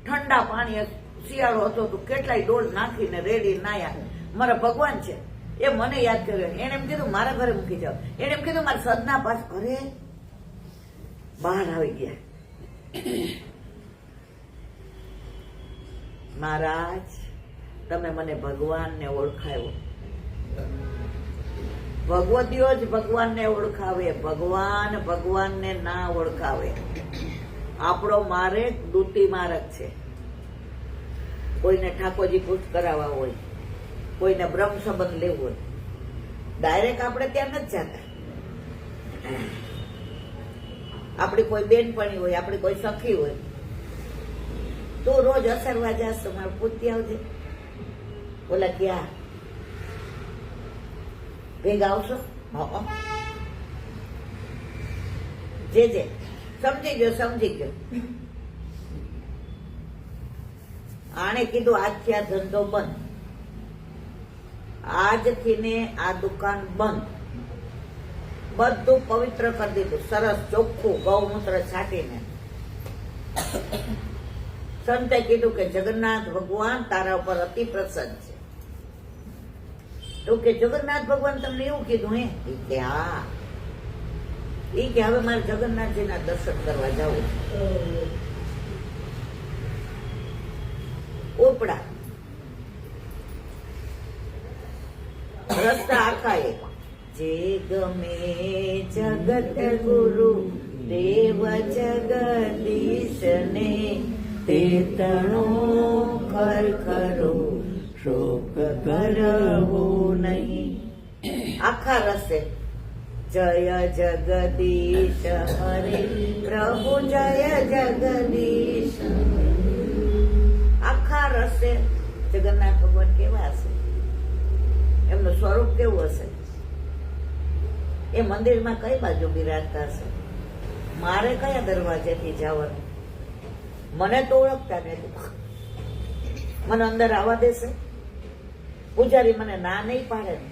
ઠંડા પાણી, શિયાળો હતો તો કેટલાય ડોલ નાખીને રેડી નાયા. મારા ભગવાન છે એ મને યાદ કર્યો. એને એમ કીધું મારા ઘરે મૂકી જાઓ. એને એમ કીધું મારા સદના પાસ. અરે બહાર આવી ગયા. મહારાજ તમે મને ભગવાનને ઓળખાયો. ભગવતીઓ જ ભગવાનને ઓળખાવે, ભગવાન ભગવાનને ના ઓળખાવે. આપણો માર્ગ દૂતી માર્ગ છે. કોઈને ઠાકોરજી પૂછ કરાવવા હોય, કોઈને બ્રહ્મ સંબંધ લેવું હોય, ડાયરેક્ટ આપણે ત્યાં નથી જતા. આપણી કોઈ બેનપણી હોય, આપણી કોઈ સખી હોય, તું રોજ અસરવા જાસ તો મારે પૂછતી આવજે. બોલા ક્યાં ભેગા આવશો? જે સમજી ગયો. આણે કીધું આજથી આ ધંધો બંધ, આજથી ને આ દુકાન બંધ, બધું પવિત્ર કરી દીધું, સરસ ચોખ્ખું ગૌમૂત્ર છાંટીને. સંતે કીધું કે જગન્નાથ ભગવાન તારા ઉપર અતિ પ્રસન્ન છે. તો કે જગન્નાથ ભગવાન તમને એવું કીધું? હે કે હા. એ કે હવે મારે જગન્નાથજીના દર્શન કરવા જવું છે. ઉપડા રસ્તા આખા એક જે ગમે જગત ગુરુ દેવ જગદીશ ને તે તણો ખરો શોક કરવો નહીં. આખા રસ્તે જય જગદીશ હરે પ્રભુ જય જગદીશ. આખા રસ્તે જગન્નાથ ભગવાન કેવા હશે, એમનું સ્વરૂપ કેવું હશે, એ મંદિરમાં કઈ બાજુ બિરાજતા હશે, મારે કયા દરવાજેથી જવાનું, મને તો ઓળખતા નથી, મને અંદર આવવા દેશે? પૂજારી મને ના નહીં પાડે ને.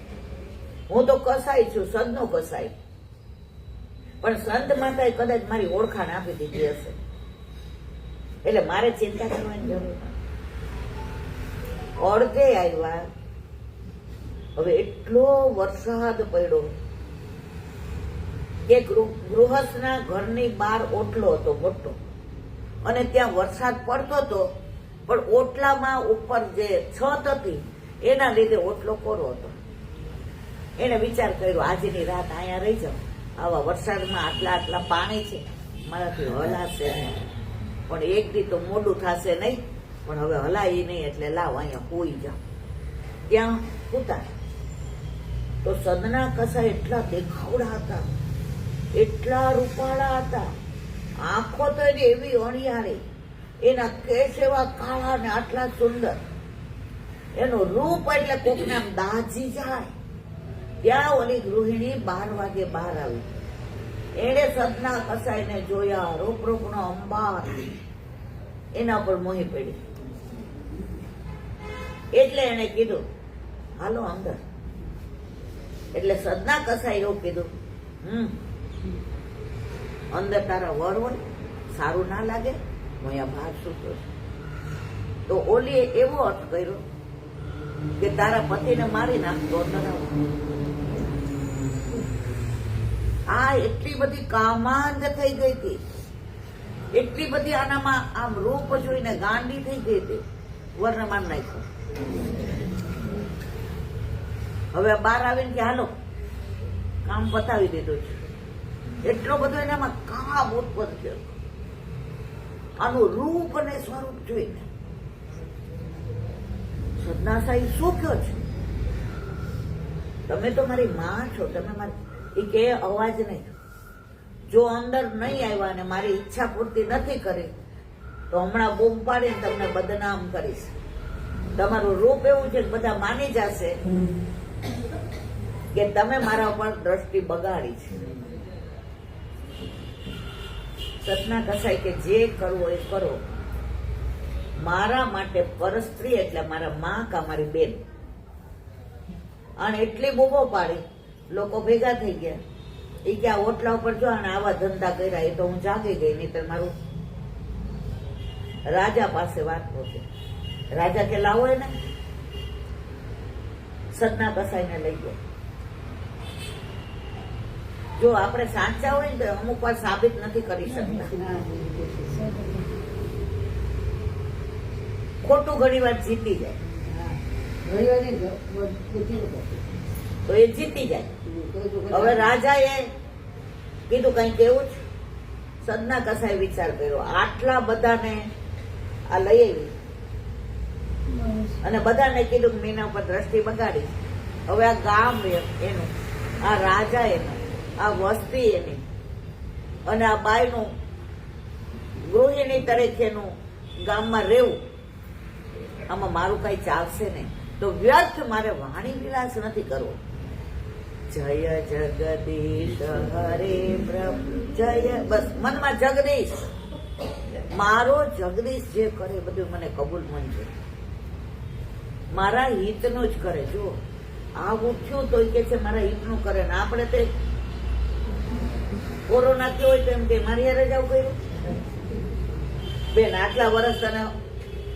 હું તો કસાઈ છું, સંતનો કસાઈ, પણ સંત માતાએ કદાચ મારી ઓળખાણ આપી દીધી હશે, એટલે મારે ચિંતા કરવાની જરૂર નથી. અડધે આવ્યા, હવે એટલો વરસાદ પડ્યો કે ગૃહસ્થના ઘરની બહાર ઓટલો હતો મોટો, અને ત્યાં વરસાદ પડતો હતો, પણ ઓટલામાં ઉપર જે છત હતી એના લીધે ઓટલો કોરો હતો. એને વિચાર કર્યો આજની રાત અહીંયા રહી જાઉં, આવા વરસાદમાં આટલા પાણી છે, મારાથી હલાશે નહીં, પણ એક દી તો મોડું થશે નહીં, પણ હવે હલાય નહીં, એટલે લાવ અહીંયા હોઈ જાવ. ત્યાં પૂતા તો સદના કસા એટલા દેખાવડા હતા, એટલા રૂપાળા હતા, આંખો તો એની એવી અણિયાળી, એના કેસ એવા કાળા ને આટલા સુંદર, એનું રૂપ એટલે કોકને આમ દાજી જાય. ત્યાં ઓલી ગૃહિણી 12 વાગે બહાર આવી, એણે સદના કસાઈને જોયા, રૂપરૂપનો અંબાર, એના પર મોહી પડી. એટલે એને કીધું હાલો અંદર. એટલે સદના કસાઈ એવું કીધું, અંદર તારા વર હોય, સારું ના લાગે, હું અહીંયા બહાર સૂતો છું. તો ઓલીએ એવો અર્થ કર્યો કે તારા પતિને મારી નાખતો તરાવો. આ એટલી બધી કામાંધ થઈ ગઈ હતી, એટલી બધી આનામાં આમ રૂપ જોઈને ગાંડી થઈ ગઈ હતી, વરને માર નાખ્યો. હવે બહાર આવીને કે હાલો કામ પતાવી દીધું છે. એટલો બધો એનામાં કામ ઉત્પન્ન થયો, આનું રૂપ અને સ્વરૂપ જોઈને. સદના સાહેબ શું કહો છો? તમે તો મારી માં છો, તમે મારી. એ કે અવાજ નહીં, જો અંદર નહીં આવ્યા અને મારી ઈચ્છા પૂર્તિ નથી કરી તો હમણાં બૂમ પાડીને તમને બદનામ કરીશ. તમારું રૂપ એવું છે કે બધા માની જશે કે તમે મારા ઉપર દ્રષ્ટિ બગાડી છે. સતના કસાય કે જે કરવો એ કરો, મારા માટે પરસ્ત્રી એટલે મારા માં કા મારી બેન. અને એટલી બૂમો પાડી, લોકો ભેગા થઈ ગયા. એ કે આ ઓટલા ઉપર જો અને આવા ધંધા કર્યા, એ તો હું જાગી ગઈ, નહીં મારું રાજા પાસે વાત પહોંચે. રાજા કે લાવો એને. સતના કસાઈને લઈ ગયો. જો આપણે સાચા હોય ને તો અમુક વાર સાબિત નથી કરી શકતા, ખોટું ઘણી વાર જીતી જાય, તો એ જીતી જાય. હવે રાજાએ કીધું કઈ કેવું છે? સદના કસાએ વિચાર કર્યો, આટલા બધાને આ લઈ આવી અને બધાને કીધું કે મીના ઉપર દ્રષ્ટિ બગાડી. હવે આ ગામ એનું, આ રાજા એનો, આ વસ્તી એની અને આ બાયનું ગૃહિણી તરીકેનું ગામમાં રહેવું, આમાં મારું કઈ ચાલશે નહીં. તો વ્યર્થ મારે વાણી વિલાસ નથી કરવો. જય જગદીશ હરે પ્રભુ જય, બસ મનમાં જગદીશ, મારો જગદીશ જે કરે બધું મને કબૂલ મંજૂર, મારા હિતનું જ કરે. જો આવું થયું તો કે છે મારા હિતનું કરે ને આપણે તે કોરોના થયો હોય તો એમ કે મારી હારે જ આવું કર્યું. બેન આટલા વર્ષ તને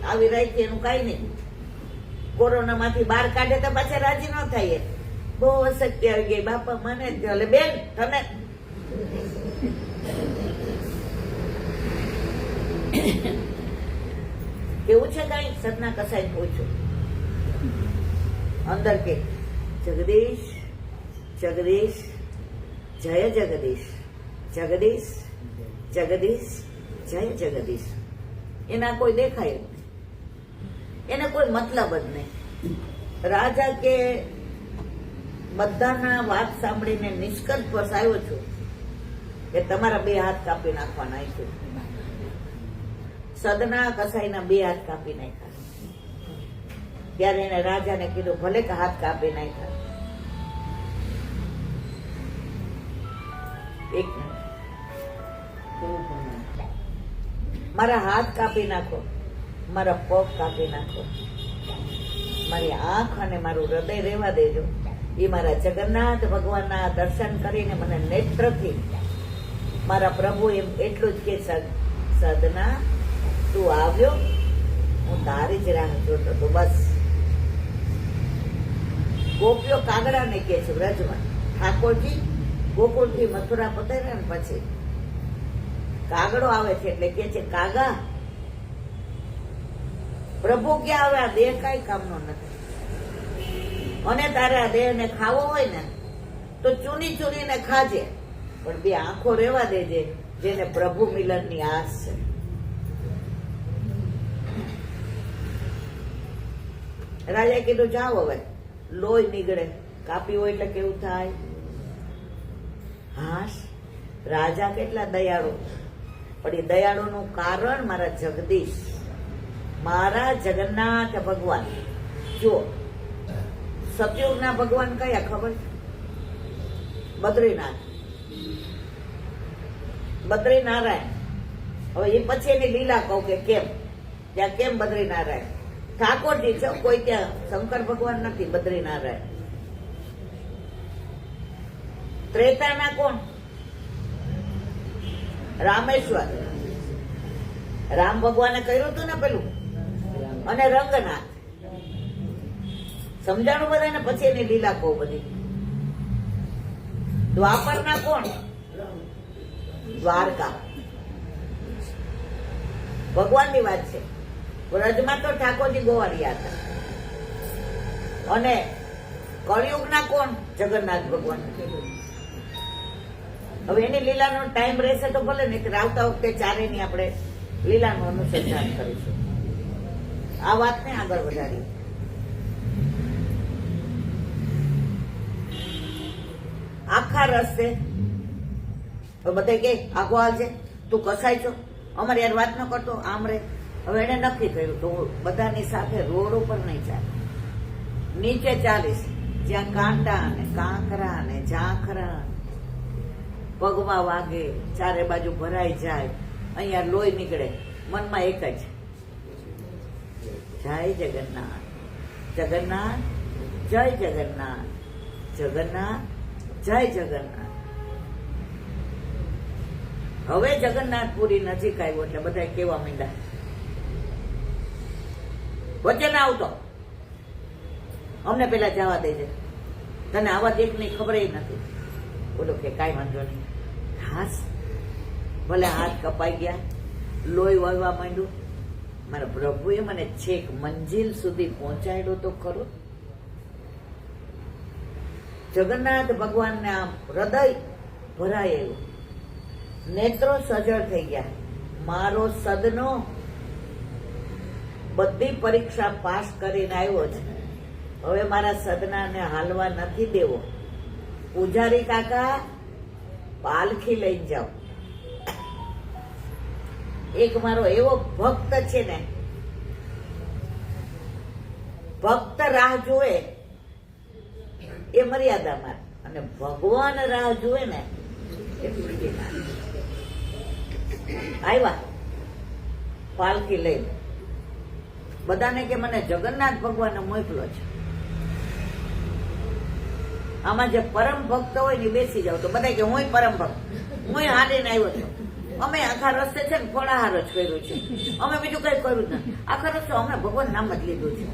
આવી રાખી એનું કઈ નહીં, કોરોના માંથી બહાર કાઢે તો પાછા રાજી ન થાય. બહુ અશક્તિ આવી ગઈ બાપા મને જ. એટલે બેન તમે કેવું છે કઈ સદના કસાઈ પૂછો અંદર કે જગદીશ જગદીશ જય જગદીશ, જગદીશ જગદીશ જય જગદીશ. એના કોઈ દેખાય જ નહીં, એને કોઈ મતલબ જ નહીં. રાજા કે બધાના વાત સાંભળીને નિષ્કર્ષ પર આવ્યો છું કે તમારા 2 હાથ કાપી નાખવાના છે. સદના કસાઈના 2 હાથ કાપી નાખ્યા. ત્યારે એને રાજાને કીધું ભલે કે હાથ કાપી નાખ્યા. એક મારા હાથ કાપી નાખો, મારા પગ કાપી નાખો, મારી આંખ અને મારું હૃદય રહેવા દેજો. એ મારા જગન્નાથ ભગવાનના દર્શન કરીને મને નેત્રથી મારા પ્રભુ એમ એટલું જ કે સદના તું આવ્યો, હું તારી જ રાહ જોતો હતો. બસ ગોપીઓ કાગડાને કે છે વ્રજમાં, ઠાકોરજી ગોકુળથી મથુરા પધાર્યા ને પછી કાગડો આવે છે એટલે કે છે કાગા પ્રભુ ક્યાં આવે, આ દેહ કઈ કામનો નથી, અને તારે આ દેહ ને ખાવો હોય ને તો ચૂની ચૂનીને ખાજે, પણ 2 આંખો રેવા દેજે જેને પ્રભુ મિલનની આસ છે. રાજાએ કીધું જાઓ હવે, લોહી નીકળે, કાપી હોય એટલે કેવું થાય. હાશ, રાજા કેટલા દયાળુ, પણ એ દયાળુનું કારણ મારા જગદીશ, મારા જગન્નાથ ભગવાન. જો સતયુગના ભગવાન કયા ખબર? બદ્રીનાથ, બદ્રીનારાયણ. હવે એ પછી એની લીલા કહું કે કેમ ત્યાં કેમ બદ્રીનારાયણ. ઠાકોરજી છે, કોઈ ત્યાં શંકર ભગવાન નથી. બદ્રીનારાયણ ત્રેતાના કોણ? રામેશ્વર. રામ ભગવાને કર્યું હતું ને પેલું, અને રંગનાથ. સમજાણું બધાને? પછી એની લીલા કહું બધી. દ્વાપરના કોણ? દ્વારકા. ભગવાનની વાત છે. વ્રજમાં તો ઠાકોરજી ગોવાળિયા હતા. અને કળિયુગના કોણ? જગન્નાથ ભગવાન. હવે એની લીલાનો ટાઈમ રહેશે તો ભલે, નહીં આવતા વખતે ચારેની આપણે લીલાનું અનુસંધાન કરીશું. આ વાતને આગળ વધારીએ. આખા રસ્તે બધા કે આગો હાલજે, તું કસાય છો, અમારે યાર વાત ન કરતો, આમ રે. હવે એને નક્કી કર્યું તો બધાની સાથે રોડ ઉપર નહીં ચાલે, નીચે ચાલીશ, જ્યાં કાંટા અને કાંકરા અને ઝાંખરા પગમાં વાગે, ચારે બાજુ ભરાઈ જાય, અહીંયા લોહી નીકળે, મનમાં એક જ જય જગન્નાથ, જગન્નાથ જય જગન્નાથ, જગન્નાથ જય જગન્નાથ. હવે જગન્નાથપુરી નજીક આવ્યો એટલે બધા કેવા માંડ્યા, વચ્ચે ના આવતો, અમને પેલા જવા દેજે, તને આવા દેખની ખબર નથી. બોલો કે કાંઈ વાંધો નહીં. હાસ, ભલે હાથ કપાઈ ગયા, લોહી વળવા માંડ્યું, મારા પ્રભુએ મને છેક મંજિલ સુધી પહોંચાડ્યો તો ખરો. જગન્નાથ ભગવાનને આમ હૃદય ભરાયેલું, નેત્રો સજળ થઈ ગયા. મારો સદનો બધી પરીક્ષા પાસ કરીને આવ્યો છે, હવે મારા સદનાને હાલવા નથી દેવો. પૂજારી કાકા પાલખી લઈને જાઓ. એક મારો એવો ભક્ત છે ને, ભક્ત રાહ જોવે એ મર્યાદામાં, અને ભગવાન રાહ જોવે ને એ પીડીમાં. આવ્યા પાલખી લઈને, બધાને કે મને જગન્નાથ ભગવાન મોકલો છે. આમાં જે પરમ ભક્ત હોય ને બેસી જાવ તો બધા કે હું પરમ ભક્ત, હું હાલીને આવ્યો છું, અમે આખા રસ્તે છે ને ફળાહાર જ કર્યું છે, અમે બીજું કઈ કર્યું નથી, આખા રસ્તે અમે ભગવાન નામ જ લીધું છે.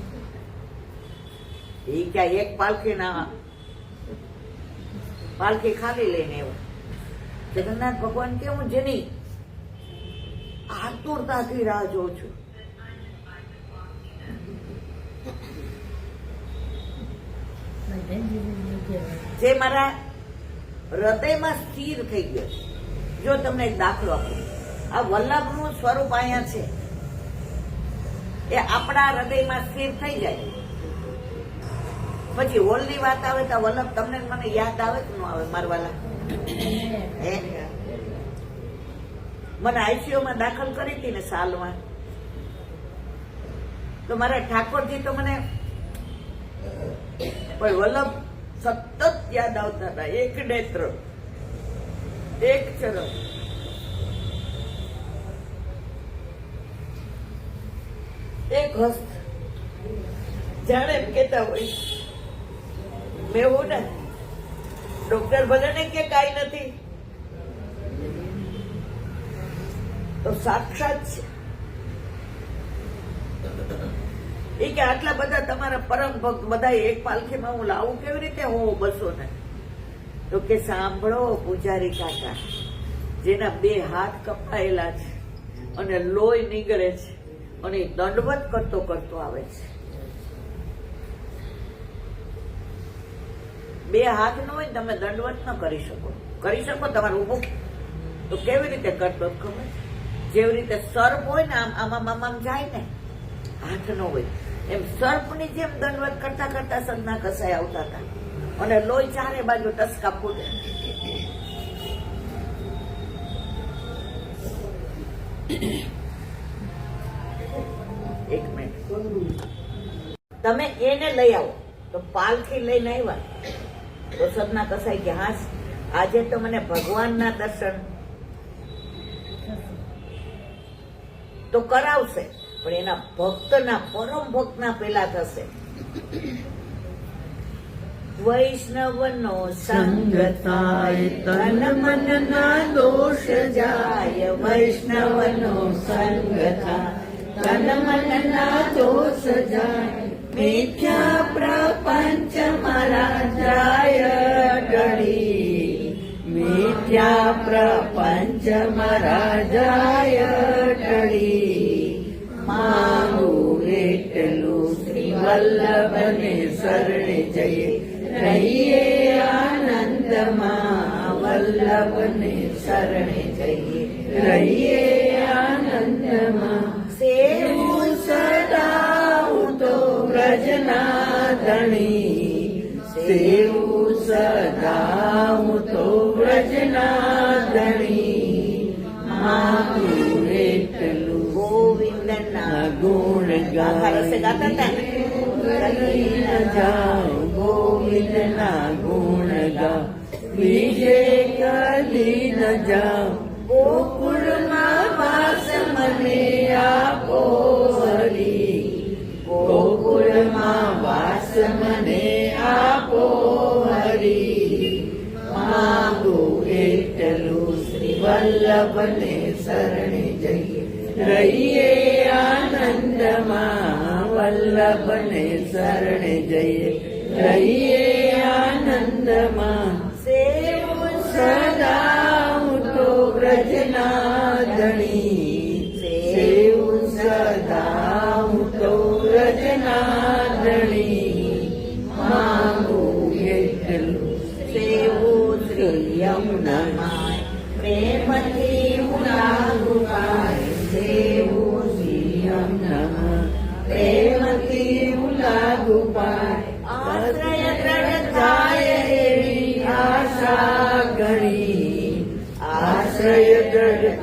એ ક્યાં એક પાલખી ખાલી લઈને આવ્યો. જગન્નાથ ભગવાન કે હું જેની આતુરતાથી રાહ જોઉં છું, જે મારા હૃદયમાં સ્થિર થઈ ગયો છે. જો તમને એક દાખલો આપું, આ વલ્લભનું સ્વરૂપ અહીંયા છે, એ આપણા હૃદયમાં સ્થિર થઈ જાય. પછી હોલની વાત આવે તો વલ્લભ તમને મને યાદ આવે કે ન આવે? મારવાલા મને આઈસીયુમાં દાખલ કરી હતી ને સાલમાં, તો મારા ઠાકોરજી તો મને પણ વલ્લભ સતત યાદ આવતા હતા. એક નેત્ર, એક ચરણ, એક હસ્ત, જાણે એમ કેતા હોય મેં હું ને ડોક્ટર ભલે ને કે કાંઈ નથી, તો સાક્ષાત છે. એ કે આટલા બધા તમારા પરમ ભક્ત બધા એક પાલખીમાં હું લાવું કેવી રીતે હું બસો ને? તો કે સાંભળો પૂજારી કાકા, જેના 2 હાથ કપાયેલા છે અને લોહી નીકળે છે અને દંડવત કરતો કરતો આવે છે. 2 હાથ ન હોય તમે દંડવત ન કરી શકો. કરી શકો તમારું ઊભું, તો કેવી રીતે કરતો ખબર? જેવી રીતે સર્પ હોય ને આમ આમ જાય ને, હાથ ન હોય, એમ સર્પની જેમ દંડવત કરતા કરતા સદના કસાય આવતા હતા અને લોહી ચારે બાજુ ટસકા ફૂટે. એક મિનિટ, તમે એને લઈ આવો તો પાલખી લઈને આવ્યા તો સદના કસાય કે હા આજે તો મને ભગવાનના દર્શન તો કરાવશે, પણ એના ભક્તના પરમ ભક્તના પેલા થશે. વૈષ્ણવનો સંગ થાય તન મન ના દોષ જાય. વૈષ્ણવનો સંગ થાય તન મન ના દોષ જાય. મિથ્યા પ્રપંચ મારા જાય ટળી. મિથ્યા પ્રપંચ મારા જાય ટળી. મારું એટલું શ્રી વલ્લભને શરણે જઈએ, રહીએ આનંદમાં. વલ્લભને શરણે જઈએ, રહીએ આનંદમાં. સેવું સદા હું તો વ્રજના ધણી. સેવું સદા હું તો વ્રજના ધણી. મારું એટલું ગોવિંદના ગુણ ગાતા જાઓ. ગોવિંદના ગુણ ગાઓ, બીજે કદી ન જાઓ. ગોકુળમાં વાસ મને આપો હરી. ગોકુળમાં વાસ મને આપો હરી. માગું એટલું શ્રી વલ્લભને શરણે જઈએ, રહીએ આનંદમાં. વલ્લભને શરણે જઈએ, રહીએ આનંદમાં. સેવું સદા હું તો વ્રજના ધણી. સેવું સદા હું તો વ્રજના ધણી. માગું એટલું સેવું શ્રી યમુનામાય. પ્રેમથી હું લાગુ પાય. સેવું શ્રી યમુનામાય. પ્રેમથી હું લાગુ પાય. આશ્રય દ્રઢ થાય એવી આશા ઘણી.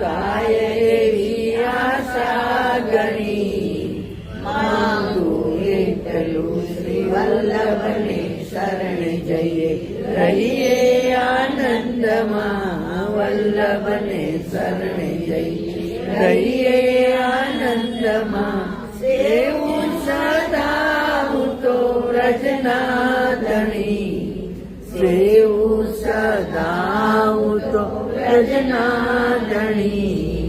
થાય એવી આશા ગણી માંગુ એટલું શ્રી વલ્લભને શરણ જઈએ રહીએ આનંદમાં વલ્લભને શરણ જઈએ રહીએ આનંદમાં સેવું સદા હું તો વ્રજના ધણી સેવું સદા હું તો વ્રજના ધણી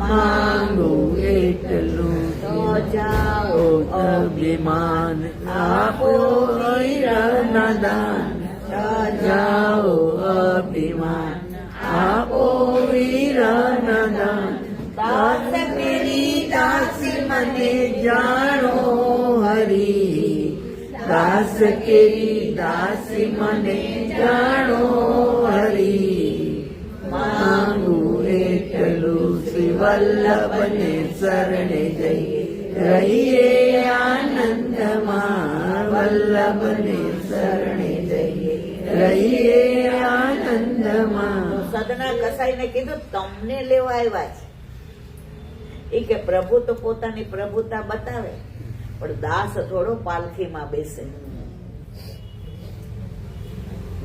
માંગુ એટલું તો જાઓ અભિમાન આપો હીરાના દાન જાઓ અભિમાન આપો વીરાના દાન દાસ મેરી દાસી મને જાણો હરી દાસ કેરી દાસી મને જાણો હરી માંગુ એટલું શ્રી વલ્લભને શરણે જઈએ રહીએ આનંદમાં વલ્લભને શરણે જઈએ રહીએ આનંદમાં. સદના કસાઈને કીધું તમને લેવા આવ્યા છે. એ કે પ્રભુ તો પોતાની પ્રભુતા બતાવે પણ દાસ થોડો પાલખીમાં બેસે.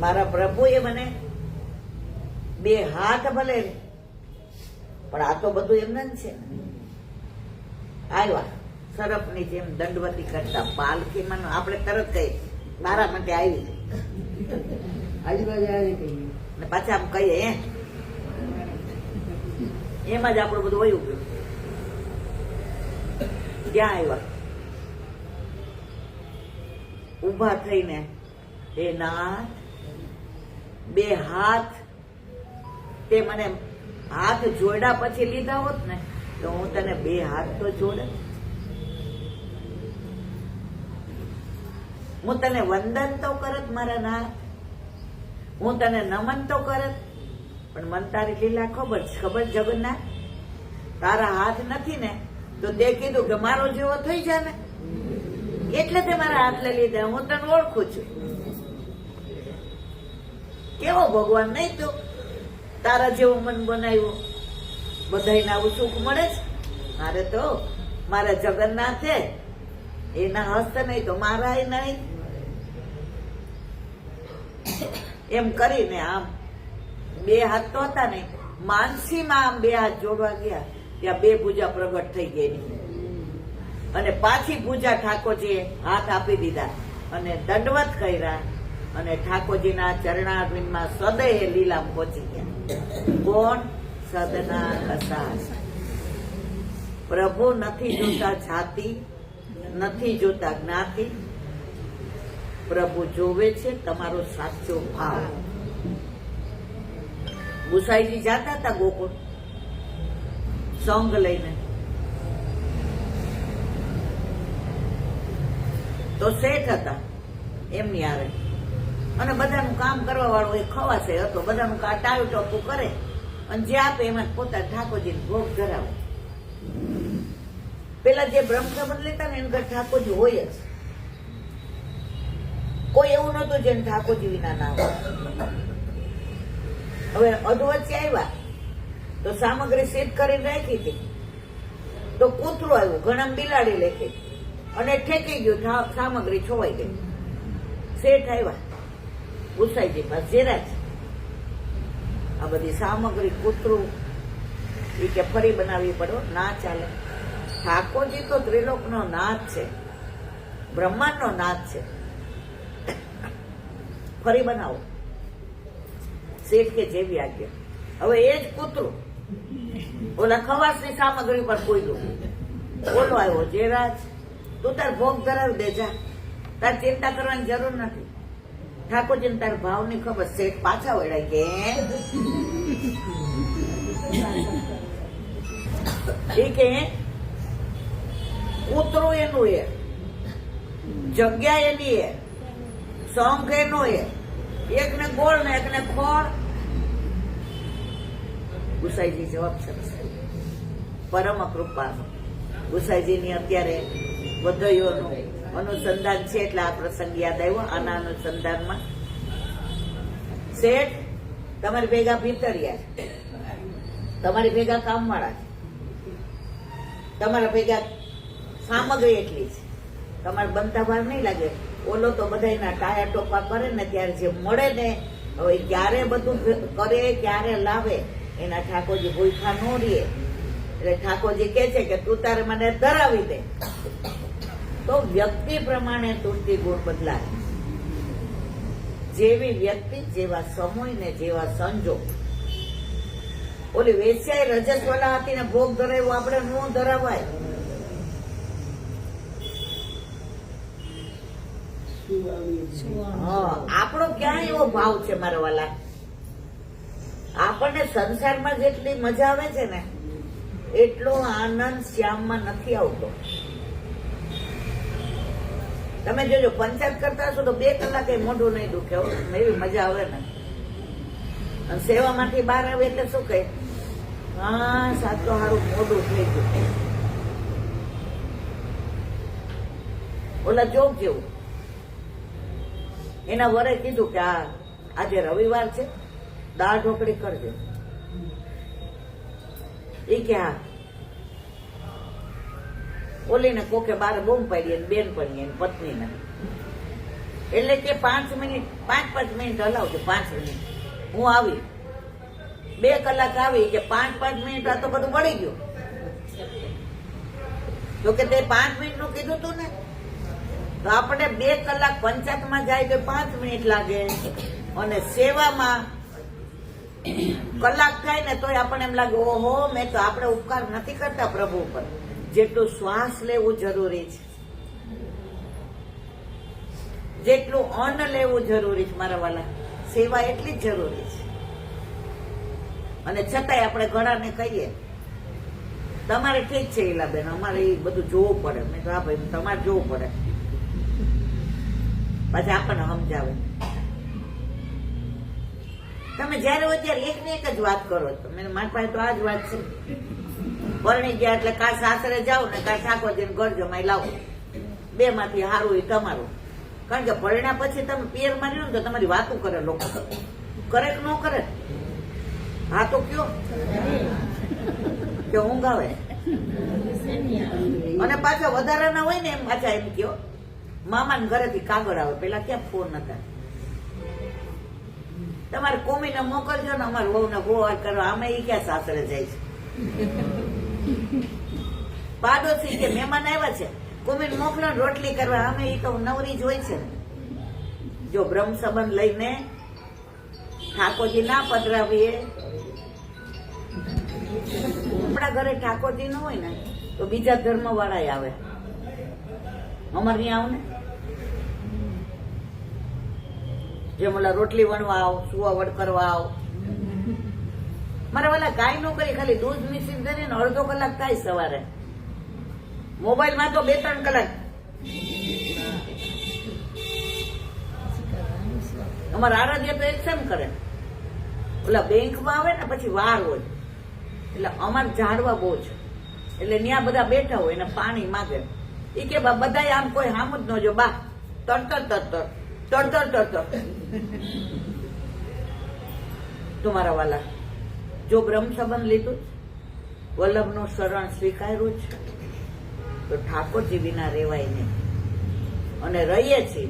મારા પ્રભુએ મને બે હાથ ભલે પણ આ તો બધું એમને જ છે. આવ્યા સરપની જેમ દંડવતી કરતા પાલખીમાં આપણે તરત કહીએ મારા માટે આવી આજુબાજુ આવે કહીએ ને પાછા આમ કહીએ એમાં જ આપણું બધું વયું ગયું. ક્યાં આવ્યા ઉભા થઈને હે નાથ બે હાથ તે મને હાથ જોડ્યા પછી લીધા હોત ને તો હું તને બે હાથ તો જોડે. હું તને વંદન તો કરત મારા નાથ, હું તને નમન તો કરત, પણ મન તારી લીલા ખબર જગન્નાથ તારા હાથ નથી ને તો તે કીધું કે મારો જેવો થઈ જાય ને એટલે તે મારા હાથ લઈ લીધા. હું તને ઓળખું છું. કેવો ભગવાન નહીં તો તારા જેવું મન બનાવ્યું. બધાને આવું સુખ મળે છે. મારે તો મારા જગન્નાથે એના હસ્ત નહીં તો મારા નહીં. એમ કરીને આમ બે હાથ તો હતા ને માનસીમાં આમ બે હાથ જોડવા ગયા ત્યાં બે ભુજા પ્રગટ થઈ ગઈ અને પાછી ભુજા ઠાકોરજીએ હાથ આપી દીધા અને દંડવત કર્યા અને ઠાકોરજીના ચરણારવિંદમાં સદૈવ લીલામ પહોંચી ગયા. કોણ? સદના કસાય. પ્રભુ નથી જોતા જાતિ, નથી જોતા જ્ઞાતિ, પ્રભુ જોવે છે તમારો સાચો ભાવ. ગુસાઈજી જાતા હતા ગોકુળ સંગ લઈને તો શેઠ હતા એમની હારે અને બધાનું કામ કરવા વાળો એ ખવાશે હતો. બધાનું ટાળું ટોપું કરે અને જે આપે એમાં પોતા ઠાકોરજીને ભોગ ધરાવે. પેલા જે બ્રહ્મસંબંધ લેતા ને એનું ઘર ઠાકોરજી હોય જ. કોઈ એવું નતું જેને ઠાકોરજી વિના ના હોય. હવે અધવચ્ચે આવ્યા તો સામગ્રી સિદ્ધ કરીને રાખી હતી તો કૂતરું આવ્યું, ઘણા બિલાડી લેખી અને ઠેકી ગયું, સામગ્રી છોવાઈ ગઈ. શેઠ આવ્યા ગુસાઈજી પાસે જેરાજ આ બધી સામગ્રી કૂતરું એ કે ફરી બનાવવી પડો ના ચાલે. ઠાકોરજી તો ત્રિલોકનો નાથ છે, બ્રહ્માંડનો નાથ છે, ફરી બનાવો. શેઠ કે જેવી આજ્ઞા. હવે એ જ કૂતરું ઓલા ખવાસની સામગ્રી પર કોયલું. બોલો આવ્યો જેરાજ તું તાર ભોગ ધરાવી દે જા, તાર ચિંતા કરવાની જરૂર નથી. ઠાકોરજીને તાર ભાવની ખબર. શેઠ પાછા વળાય કે એ કે કૂતરું એનું એ, જગ્યા એની એ, શંખ એનો એ, એકને ગોળ ને એકને ખોળ. ગુસાઈજી જવાબ સરસ. પરમ કૃપાનો ગુસાઈજીની અત્યારે વધઈઓનું અનુસંધાન છે એટલે આ પ્રસંગ યાદ આવ્યો. આના અનુસંધાનમાં શેઠ તમારી ભેગા ભીતરિયા તમારી ભેગા કામવાળા છે, તમારા ભેગા સામગ્રી એટલી છે, તમારે બનતા વાર નહીં લાગે. ઓલો તો બધાના ટાયા ટોપા કરે ને ત્યારે જે મળે ને, હવે ક્યારે બધું કરે ક્યારે લાવે એના ઠાકોરજી ભૂખા ન રહે. એટલે ઠાકોરજી કે છે કે તું તારે મને ધરાવી દે. તો વ્યક્તિ પ્રમાણે તુષ્ટિ ગુણ બદલાય. જેવી વ્યક્તિ જેવા સમય ને જેવા સંજોગ. ઓલી વેશ્યાએ રજસ્વલા હતી ને ભોગ ધરાવ્યો, આપણે ન ધરાવાય. આપણો ક્યાં એવો ભાવ છે મારા વાલા? આપણને સંસારમાં જેટલી મજા આવે છે ને એટલો આનંદ શ્યામમાં નથી આવતો. તમે જોજો, પંચાયત કરતા હશો તો 2 કલાકે મોઢું નહીં દુખે, એવી મજા આવે ને. અને સેવામાંથી બહાર આવે એટલે શું કહે, હા સાચો સારું મોઢું થઈ ગયું. ઓલા જોગ જેવું, એના વરે કીધું કે આજે રવિવાર છે, દાળ ઢોકળી કરજે. એ કે હા. ઓલીને કોકે બાર બૂમ પાડી, બેન પડી એની પત્નીને. એટલે કે 5 મિનિટ 5 મિનિટ હલાવજો, 5 મિનિટ હું આવી. 2 કલાક આવી કે 5 મિનિટ આ તો બધું બળી ગયું. જો કે તે 5 મિનિટ નું કીધું તું ને, તો આપણે 2 કલાક પંચાયતમાં જાય તો 5 મિનિટ લાગે, અને સેવામાં કલાક થાય ને તોય આપણને એમ લાગે ઓહો મેં તો આપણે ઉપકાર નથી કરતા પ્રભુ પર. જેટલું શ્વાસ લેવું જરૂરી છે, જેટલું અન્ન લેવું જરૂરી છે મારા વાલા, સેવા એટલી જ જરૂરી છે. અને છતાંય આપણે ઘણાને કહીએ તમારે ઠીક છે ઈલાબેન, અમારે એ બધું જોવું પડે. મેં તો હા ભાઈ તમારે જોવું પડે. પછી આપણને સમજાવે. તમે જયારે હોય ત્યારે એક ને એક જ વાત કરો છો. મારી પાસે તો આ જ વાત છે. પરણી ગયા એટલે કા સાસરે જાઓ ને કા ઠાકોરજીને ઘર જમાઈ લાવો, 2 માંથી સારું એ તમારું. કારણ કે પરણ્યા પછી તમે પિયર માં રહ્યો ને તો તમારી વાતો કરે લોકો. કરે કે ન કરે? હા તો કયો કે ઊંઘ આવે. અને પાછા વધારાના હોય ને એમ પાછા એમ કયો મામાને ઘરેથી કાગળ આવે. પેલા ક્યાં ફોન હતા? તમારે કોમીને મોકલજો ને અમારે વહુને ગોવાર કરવા. આમે ઈ ક્યાં સાસરે જાય છે? પાડોશી કે મહેમાન આવ્યા છે, કોમીને મોકલો રોટલી કરવા. આમે ઈ તો નવરી જ હોય છે. જો બ્રહ્મ સંબંધ લઈને ઠાકોરજી ના પધરાવીએ, આપણા ઘરે ઠાકોરજી ન હોય ને તો બીજા ધર્મ વાળા આવે. અમારે ત્યાં આવ ને, જેમ ઓલા રોટલી વણવા આવ, સુવાવડ કરવા આવ. મારા વાલા કાંઈ ન કરી, ખાલી દૂધ મિક્સિંગ કરીને અડધો કલાક થાય સવારે. મોબાઈલ માં તો 2-3 કલાક. અમારા આરાધ્ય તો એક્શન કરે. ઓલા બેંકમાં આવે ને પછી વાર હોય એટલે અમારે ઝાડવા બહુ છે, એટલે ત્યાં બધા બેઠા હોય ને પાણી માગે. એ કે બા બધા આમ કોઈ હામ જ ન જો, બા તડતર. તમારા વાલા જો બ્રહ્મ સંબંધ લીધું, વલ્લભનું શરણ સ્વીકાર્યું છે, તો ઠાકોરજી વિના રેવાય નહીં. અને રહીએ છીએ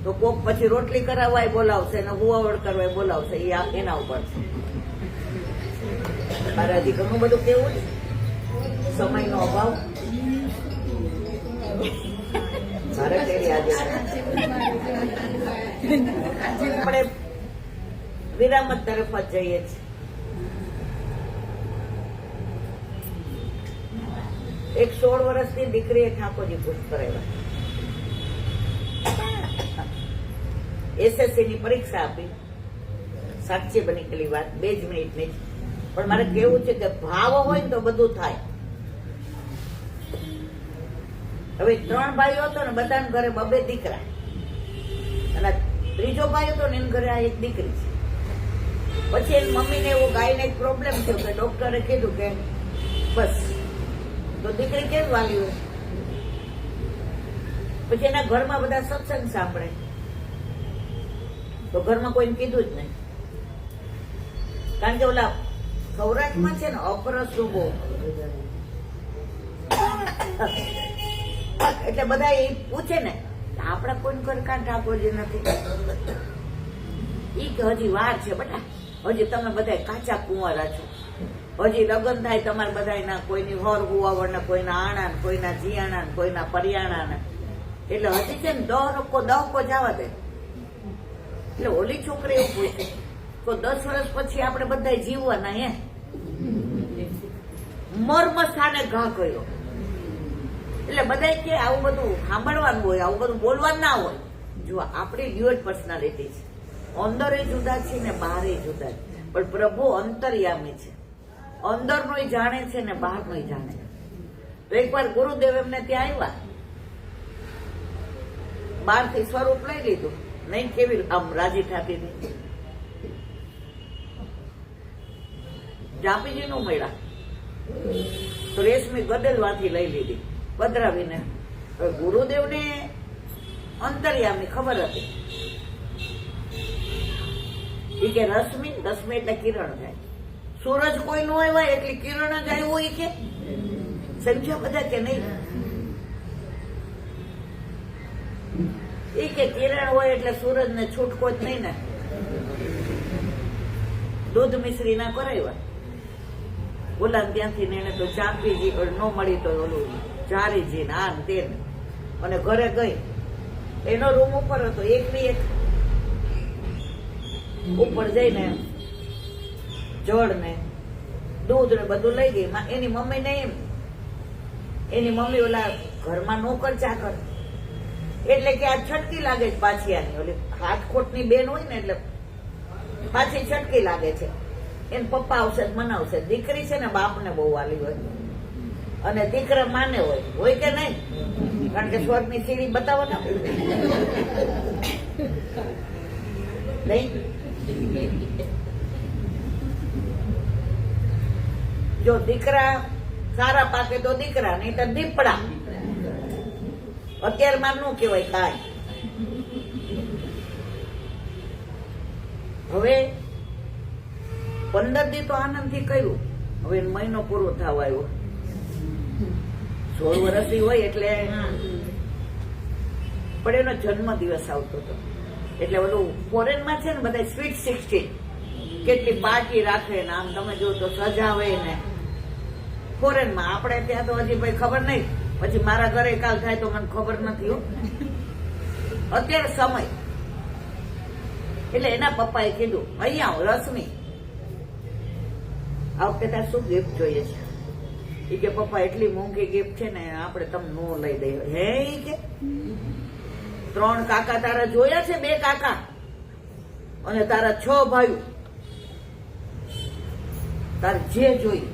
તો કોક પછી રોટલી કરાવવાય બોલાવશે ને હુવાવડ કરવાય બોલાવશે, એ એના ઉપર છે. મારે હજી ઘણું બધું કેવું છે, સમયનો અભાવ. મારે કેવી આજે આપણે વિરામ તરફ જ જઈએ છીએ. એક 16 વર્ષની દીકરીએ ઠાકોરજી પૂછ કરાવ્યા. SSC ની પરીક્ષા આપી, સાચી બની વાત, 2 જ મિનિટની. પણ મારે કેવું છે કે ભાવ હોય ને તો બધું થાય. હવે 3 ભાઈઓ હતો ને, બધાના ઘરે 2 દીકરા, અને 3જો ભાઈ હતો ને એના ઘરે આ 1 દીકરી છે. પછી એની મમ્મીને એવો ગાયને એક પ્રોબ્લેમ થયો કે ડોક્ટરે કીધું કે બસ, તો દીકરી કેમ વાલી હોય? પછી એના ઘરમાં બધા સત્સંગ સાંભળે, તો ઘરમાં કોઈને કીધું જ નહીં. કારણ કે ઓલા સૌરાષ્ટ્રમાં છે ને અપરસો બહુ, એટલે બધા એ પૂછે ને આપડા કોઈ ઘર કાં ઠાકોરજી નથી, ઈ કે હજી વાર છે બેટા, હજી તમે બધા કાચા કુંવારા છો, હજી લગ્ન થાય તમારે બધા કોઈની હોર ગુવાવડ ને કોઈના આણા ને કોઈના જીયાણા ને કોઈના પરિયાણા ને, એટલે હજી છે ને દહકો જવા દે. એટલે ઓલી છોકરી એવું પૂછે તો 10 વર્ષ પછી આપણે બધા જીવવાના હે, મર્મ સ્થાને ઘા કર્યો. એટલે બધા કે આવું બધું સાંભળવાનું હોય, આવું બધું બોલવાનું ના હોય. જો આપણી ડ્યુઅલ પર્સનાલિટી છે, અંદરે જુદા છે ને બહારે જુદા છે, પણ પ્રભુ અંતર્યામી છે, અંદરનો જાણે છે ને બહારનો જાણે. તો એકવાર ગુરુદેવ એમને ત્યાં આવ્યા, બહારથી સ્વરૂપ લઈ લીધું, નહીં કેવી આમ રાજી થતી હતી. જાપીજી નું મળ્યા તો રેશમી ગદેલવાથી લઈ લીધી, પધરાવીને. ગુરુદેવને અંતર્યામી ખબર હતી, એ કે રશ્મિ એટલે કિરણ થાય, સૂરજ કોઈ નો આવ્યા એટલે કિરણ જ આવ્યું હોય કે સમજ્યા બધા કે નહીં? એ કે કિરણ હોય એટલે સૂરજ ને છૂટકો જ નહીં ને. દૂધ મિશ્રી ના કરાવ્યા ઓલા ત્યાંથી ને એને તો ચાંપીજી ન મળી તો ઓલું ચારીજી ને આ તે, અને ઘરે ગઈ એનો રૂમ ઉપર હતો, એકની એક ઉપર જઈને જળ ને દૂધ ને બધું લઈ ગઈ. એની મમ્મી ને એમ, એની મમ્મી ઓલા ઘરમાં નોકર ચાકર, એટલે કે આ છટકી લાગે છે પાછી, આની ઓલી હાથખોટ ની બેન હોય ને એટલે પાછી છટકી લાગે છે. એને પપ્પા આવશે મનાવશે. દીકરી છે ને બાપ ને બહુ વાલી હોય, અને દીકરા માને હોય કે નહીં? કારણ કે સ્વર્ગ ની સીડી બતાવો ને નહીં. જો દીકરા સારા પાકે તો દીકરા, નહીં તો દીપડા. અત્યારમાં નું કેવાય કાંઈ. હવે 15 દી તો આનંદ થી કર્યું, હવે મહિનો પૂરો થવા આવ્યો, 16 વર્ષની હોય એટલે, પણ એનો જન્મ દિવસ આવતો હતો. એટલે ઓલું ફોરેન માં છે ને બધા સ્વીટ 16 કેટલી પાર્ટી રાખે ને આમ તમે જો તો સજાવે ને ફોરેન માં. આપણે ત્યાં તો હજી ભાઈ ખબર નહીં, પછી મારા ઘરે કાલ થાય તો મને ખબર નથી હો. અત્યારે સમય, એટલે એના પપ્પાએ કીધું અહીંયા આવો રશ્મિ, આ વખતે તાર શું ગિફ્ટ જોઈએ છે? એ કે પપ્પા એટલી મોંઘી ગિફ્ટ છે ને આપણે તમને નો લઈ દઈએ. હે ઈ કે 3 કાકા તારા જોયા છે, 2 કાકા અને તારા 6 ભાઈઓ, તારે જે જોઈએ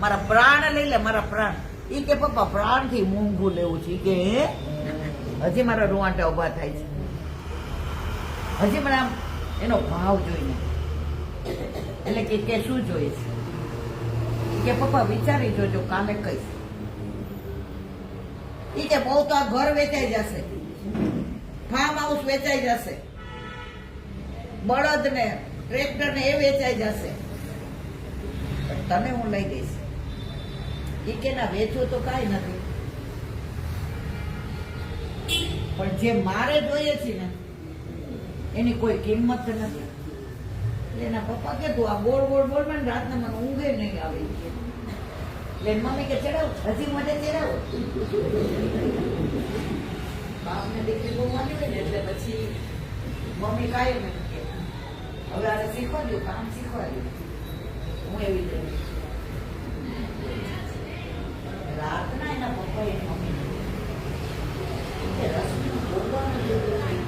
મારા પ્રાણ લઈ લે, મારા પ્રાણ. ઈ કે પપ્પા પ્રાણ થી મોંઘું લેવું છે કે હજી મારા રૂવાટા ઉભા થાય છે, હજી મને આમ એનો ભાવ જોઈને. એટલે કે શું જોઈએ છે? કે પપ્પા વિચારી જોજો, કાલે કહીશ. ઈ કે બહુ તો આ ઘર વેચાઈ જશે, ફાર્મ હાઉસ વેચાઈ જશે, બળદ ને ટ્રેક્ટર ને એ વેચાઈ જશે, તને હું લઈ દઈશ. ઈ કે ના વેચવું તો કાંઈ નથી, પણ જે મારે જોઈએ છે ને એની કોઈ કિંમત નથી. એના પપ્પા કે તું આ બોલ મને રાતના મને ઊંઘે નહીં આવે. એટલે મમ્મી કે ચડાવો, હજી મને ચડાવો. બાપ ને દીકરી બહુ માની હોય ને એટલે પછી મમ્મી કાયમ એમ કે હવે આને શીખવાડ્યું, કામ શીખવાડ્યું. હું એવી રીતે રાતના એના પપ્પા એ મમ્મી રશ્મિનું બોલવાનું જોયું,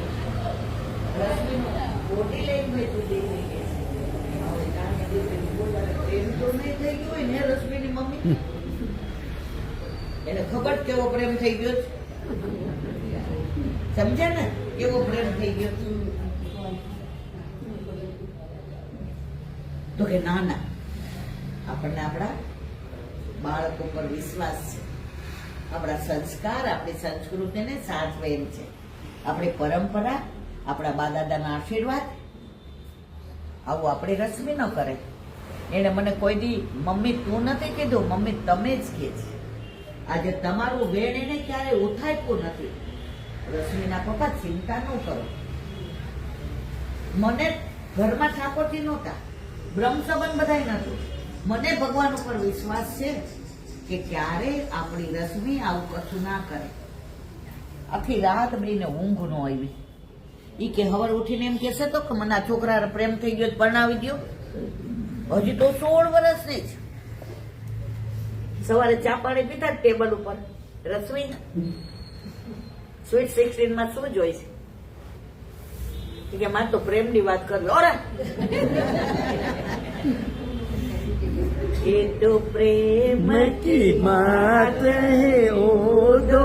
રશ્મિનું બોડી લેંગ્વેજ જુદી થઈ ગઈ. પ્રેમ તો નહીં થઈ ગયો હોય ને રશ્મિની મમ્મી, એને ખબર કેવો પ્રેમ થઈ ગયો છે, સમજે ને કેવો પ્રેમ થઈ ગયો. તો કે ના ના, આપણને આપણા બાળકો પર વિશ્વાસ છે, આપણા સંસ્કાર આપણી સંસ્કૃતિને સાચવે એમ છે, આપણી પરંપરા, આપણા બા દાદાના આશીર્વાદ. આવું આપણી રશ્મિ ન કરે. એને મને કોઈ દી મમ્મી તું નથી કીધું, મમ્મી તમે જ કે છે. આજે તમારું વેણ એને ક્યારેય ઉઠાવ્યું નથી. રશ્મિના પપ્પા ચિંતા ન કરો. મને ઘરમાં ઠાકોરજી નહોતા, બ્રહ્મ સંબંધ બધાય નતું. મને ભગવાન ઉપર વિશ્વાસ છે કે ક્યારે આપણી રશ્મિ આવું કશું ના કરે. આખી રાત બેને ઊંઘ ન આવી. ઈ કે હવાર ઉઠીને એમ કહેશે તો કે મને આ છોકરા પ્રેમ થઈ ગયો પરણાવી દો. હજી તો 16 વર્ષની જ. સવારે ચા પાણી પીતા ટેબલ ઉપર રસોઈ સ્વીટ 16 માં શું જોઈ છે કે મારે તો પ્રેમની વાત કર લો. ये तो प्रेम की बात है ओ दो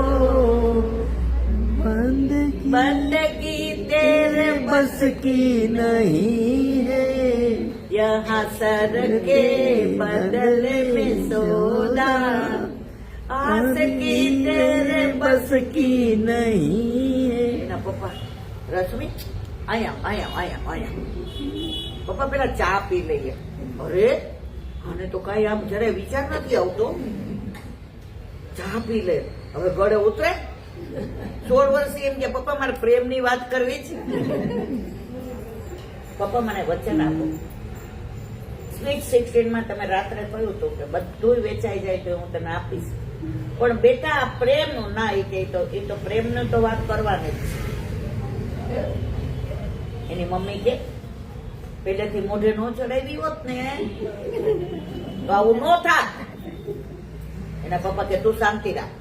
बंदगी तेरे बस की नहीं है यहाँ सर के बदले में सोना आशिकी तेरे बस की नहीं है. એના પપ્પા રશ્મિ આયા પપ્પા પેલા ચા પી લઈએ. અરે આને તો કઈ આમ જરાય વિચાર નથી આવતો. ચા પી લે હવે ગળે ઉતરે. 16 વર્ષથી એમ કે પપ્પા મારે પ્રેમની વાત કરવી છે. પપ્પા મને વચન આપો, સ્વીટ 16 માં તમે રાત્રે કહ્યું હતું કે બધું વેચાઈ જાય તો હું તને આપીશ, પણ બેટા આ પ્રેમનું ના. એ તો પ્રેમનું તો વાત કરવાની જ છે. એની મમ્મી કે પહેલેથી મોઢે નો ચડાવી હોત ને તો આવું નો થાત. એના પપ્પા કે તું શાંતિ રાખ.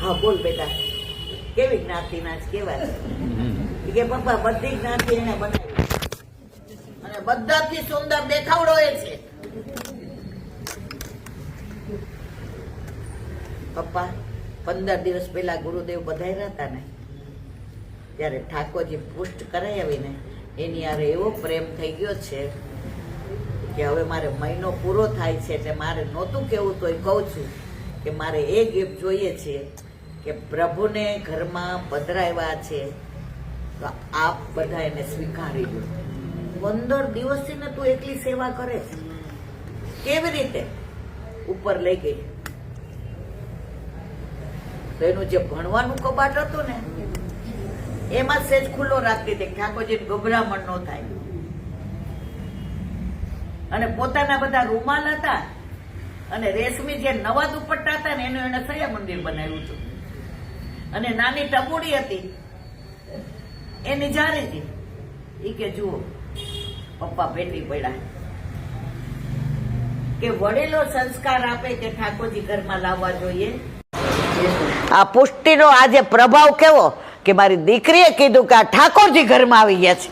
હા બોલ બેટા, કેવી જ્ઞાતિના જ કેવાય કે પપ્પા બધી જ્ઞાતિ એને બનાવી અને બધાથી સુંદર દેખાવડો એ છે. પપ્પા 15 દિવસ પહેલા ગુરુદેવ બધાયરા હતા ને ત્યારે ઠાકોરજી પુષ્ટ કરાઈ આવીને એની યારે એવો પ્રેમ થઈ ગયો છે કે હવે મારે મહિનો પૂરો થાય છે એટલે મારે નહોતું કેવું તોય કહું છું કે મારે એ ગિફ્ટ જોઈએ છે કે પ્રભુને ઘરમાં પધરાવ્યા છે તો આપ બધા એને સ્વીકારી લો. 15 દિવસથી ને તું એકલી સેવા કરે છે. કેવી રીતે ઉપર લઈ ગઈ. તો એનું જે ભણવાનું કબાટ હતું ને એમાં સેજ ખુલ્લો રાખતી હતી, ઠાકોરજી ગભરામણ ન થાય. અને પોતાના બધા રૂમાલ હતા અને રેશમી જે નવા દુપટ્ટા હતા ને એનું એને સયા મંદિર બનાવ્યું હતું. અને નાની ટબુડી હતી એની જારી હતી. ઈ કે જુઓ પપ્પા ભેટી પડ્યા કે વડીલો સંસ્કાર આપે કે ઠાકોરજી ઘરમાં લાવવા જોઈએ. આ પુષ્ટિનો આજે પ્રભાવ કેવો કે મારી દીકરીએ કીધું કે આ ઠાકોરજી ઘરમાં આવી ગયા છે.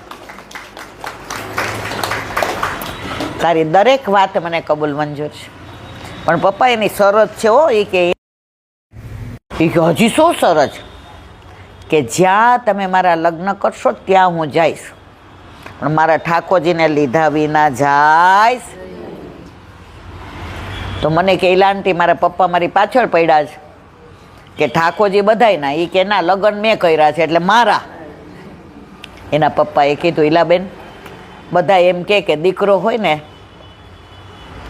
તારી દરેક વાત મને કબૂલ મંજૂર છે, પણ પપ્પા એની શરત છે હો. એ કે હજી શું શરત કે જ્યાં તમે મારા લગ્ન કરશો ત્યાં હું જઈશ, પણ મારા ઠાકોરજીને લીધા વિના જઈશ. તો મને કે ઇલાંટી મારા પપ્પા મારી પાછળ પડ્યા છે કે ઠાકોરજી બધાય ના. એ કે ના લગ્ન મેં કર્યા છે એટલે મારા. એના પપ્પાએ કીધું ઈલાબેન બધા એમ કે દીકરો હોય ને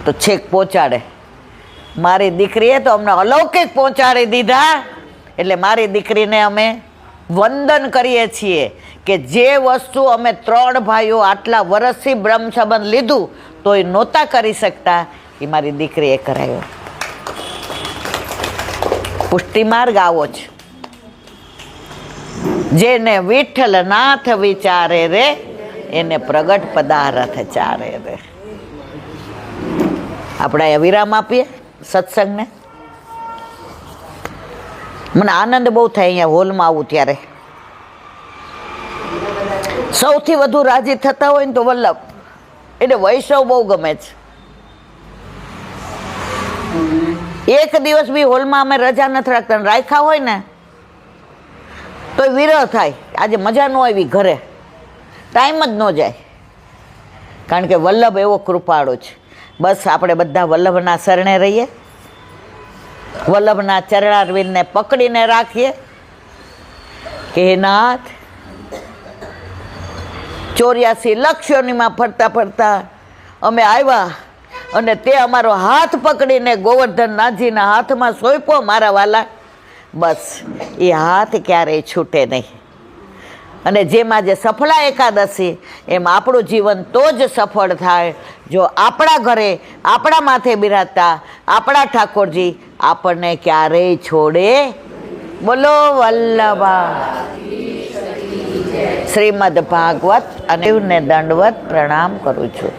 તો છેક પહોંચાડે. મારી દીકરીએ તો અમને અલૌકિક પહોંચાડી દીધા. એટલે મારી દીકરીને અમે વંદન કરીએ છીએ કે જે વસ્તુ અમે 3 ભાઈઓ આટલા વર્ષથી બ્રહ્મ સંબંધ લીધું તો એ નહોતા કરી શકતા, એ મારી દીકરીએ કરાયો. પુષ્ટિ માર્ગ આવો છે. જેને વિઠ્ઠલ નાથ વિચારે રે એને પ્રગટ પદાર્થ ચારે રે. આપણે વિરામ આપીએ સત્સંગને. મને આનંદ બહુ થાય અહીંયા હોલમાં આવું ત્યારે. સૌથી વધુ રાજી થતા હોય ને તો વલ્લભ, એટલે વૈષ્ણવ બહુ ગમે છે. એક દિવસ બી હોલમાં અમે રજા નથી રાખતા, રાખ્યા હોય ને તો વિરહ થાય. આજે મજા ન આવી ઘરે, ટાઈમ જ ન જાય, કારણ કે વલ્લભ એવો કૃપાળો છે. બસ આપણે બધા વલ્લભના શરણે રહીએ, વલ્લભના ચરણારવિંદને પકડીને રાખીએ કે હે નાથ 84 લક્ષ યોનિમાં ફરતા ફરતા અમે આવ્યા અને તે અમારો હાથ પકડીને ગોવર્ધનનાથજીના હાથમાં સોંપ્યો મારા વાલા, બસ એ હાથ ક્યારેય છૂટે નહીં. અને જેમ આજે સફળા એકાદશી એમ આપણું જીવન તો જ સફળ થાય જો આપણા ઘરે આપણા માથે બિરાજતા આપણા ઠાકોરજી આપણને ક્યારેય છોડે. બોલો વલ્લભા. શ્રીમદ ભાગવત અને દંડવત પ્રણામ કરું છું.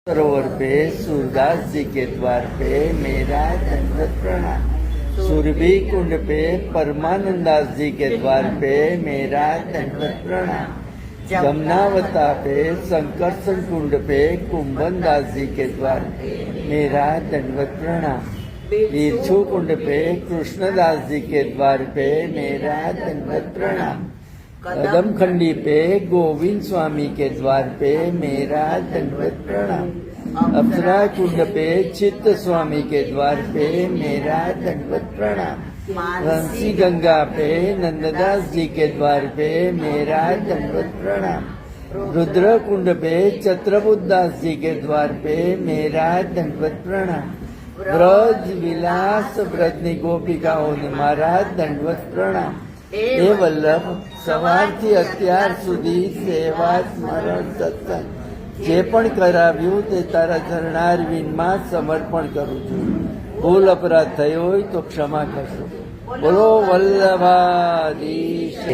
सरोवर पे सूरदास जी के द्वार पे मेरा दंडवत प्रणाम. सुरभि कुंड पे परमानंदास जी के द्वार पे मेरा दंडवत प्रणाम. जमुनावता पे संकर्षण कुंड पे कुंभनदास जी के द्वार पे मेरा दंडवत प्रणाम. तीर्थू कुंड पे कृष्णदास जी के द्वार पे मेरा दंडवत प्रणाम. कदमखंडी पे गोविंद स्वामी के द्वार पे मेरा दंडवत प्रणाम. अप्सरा कुंड पे चित्त स्वामी के द्वार पे मेरा दंडवत प्रणाम. रंसी गंगा पे नंददास जी के द्वार पे मेरा दंडवत प्रणाम. रुद्र कुंड पे छत्रबुद्धास जी के द्वार पे मेरा दंडवत प्रणाम. ब्रज विलास ब्रजनी गोपिकाओं ने मारा दंडवत प्रणाम. એ વલ્લભ સવારથી અત્યાર સુધી સેવા સ્મરણ સત્સંગ જે પણ કરાવ્યું તે તારા ચરણારવિંદમાં સમર્પણ કરું છું. ભૂલ અપરાધ થયો હોય તો ક્ષમા કરશો. બોલો વલ્લભાધીશ.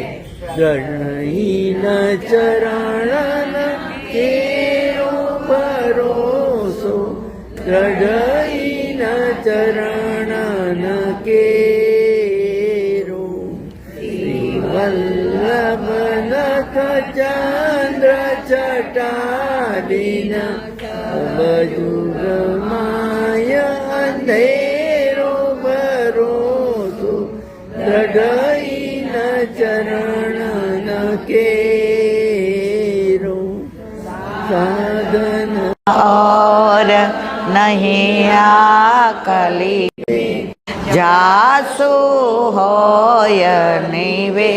જનહીન ચરણ કેરો ભરોસો જનહીન ચરણ કે વલ્લભ ચંદ્ર ચટાડીન વજુગમાય અંધેરો ભરોસો દ્રઢઈન ચરણ કેરો સાધન और नहीं आकली जासु होय निवे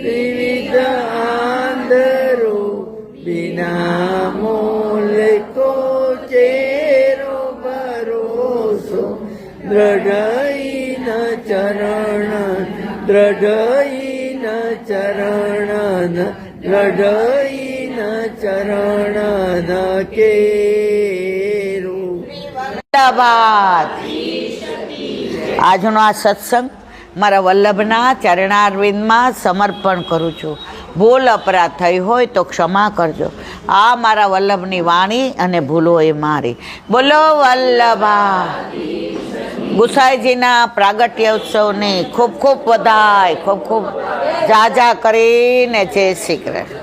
વિવિધ આંધરો બિના મોલકો ચેરો ભરોસો દ્રઢઈન ચરણ દ્રઢઈન ચરણ દ્રઢઈન ચરણ કેરું. ધન્યવાદ. આજનો આ સત્સંગ મારા વલ્લભના ચરણારવિંદમાં સમર્પણ કરું છું. ભૂલ અપરાધ થઈ હોય તો ક્ષમા કરજો. આ મારા વલ્લભની વાણી અને ભૂલો એ મારી. બોલો વલ્લભા. ગુસાઈજીના પ્રાગટ્ય ઉત્સવની ખૂબ ખૂબ વધાય, ખૂબ ખૂબ જાજા કરીને જય શ્રી કૃષ્ણ.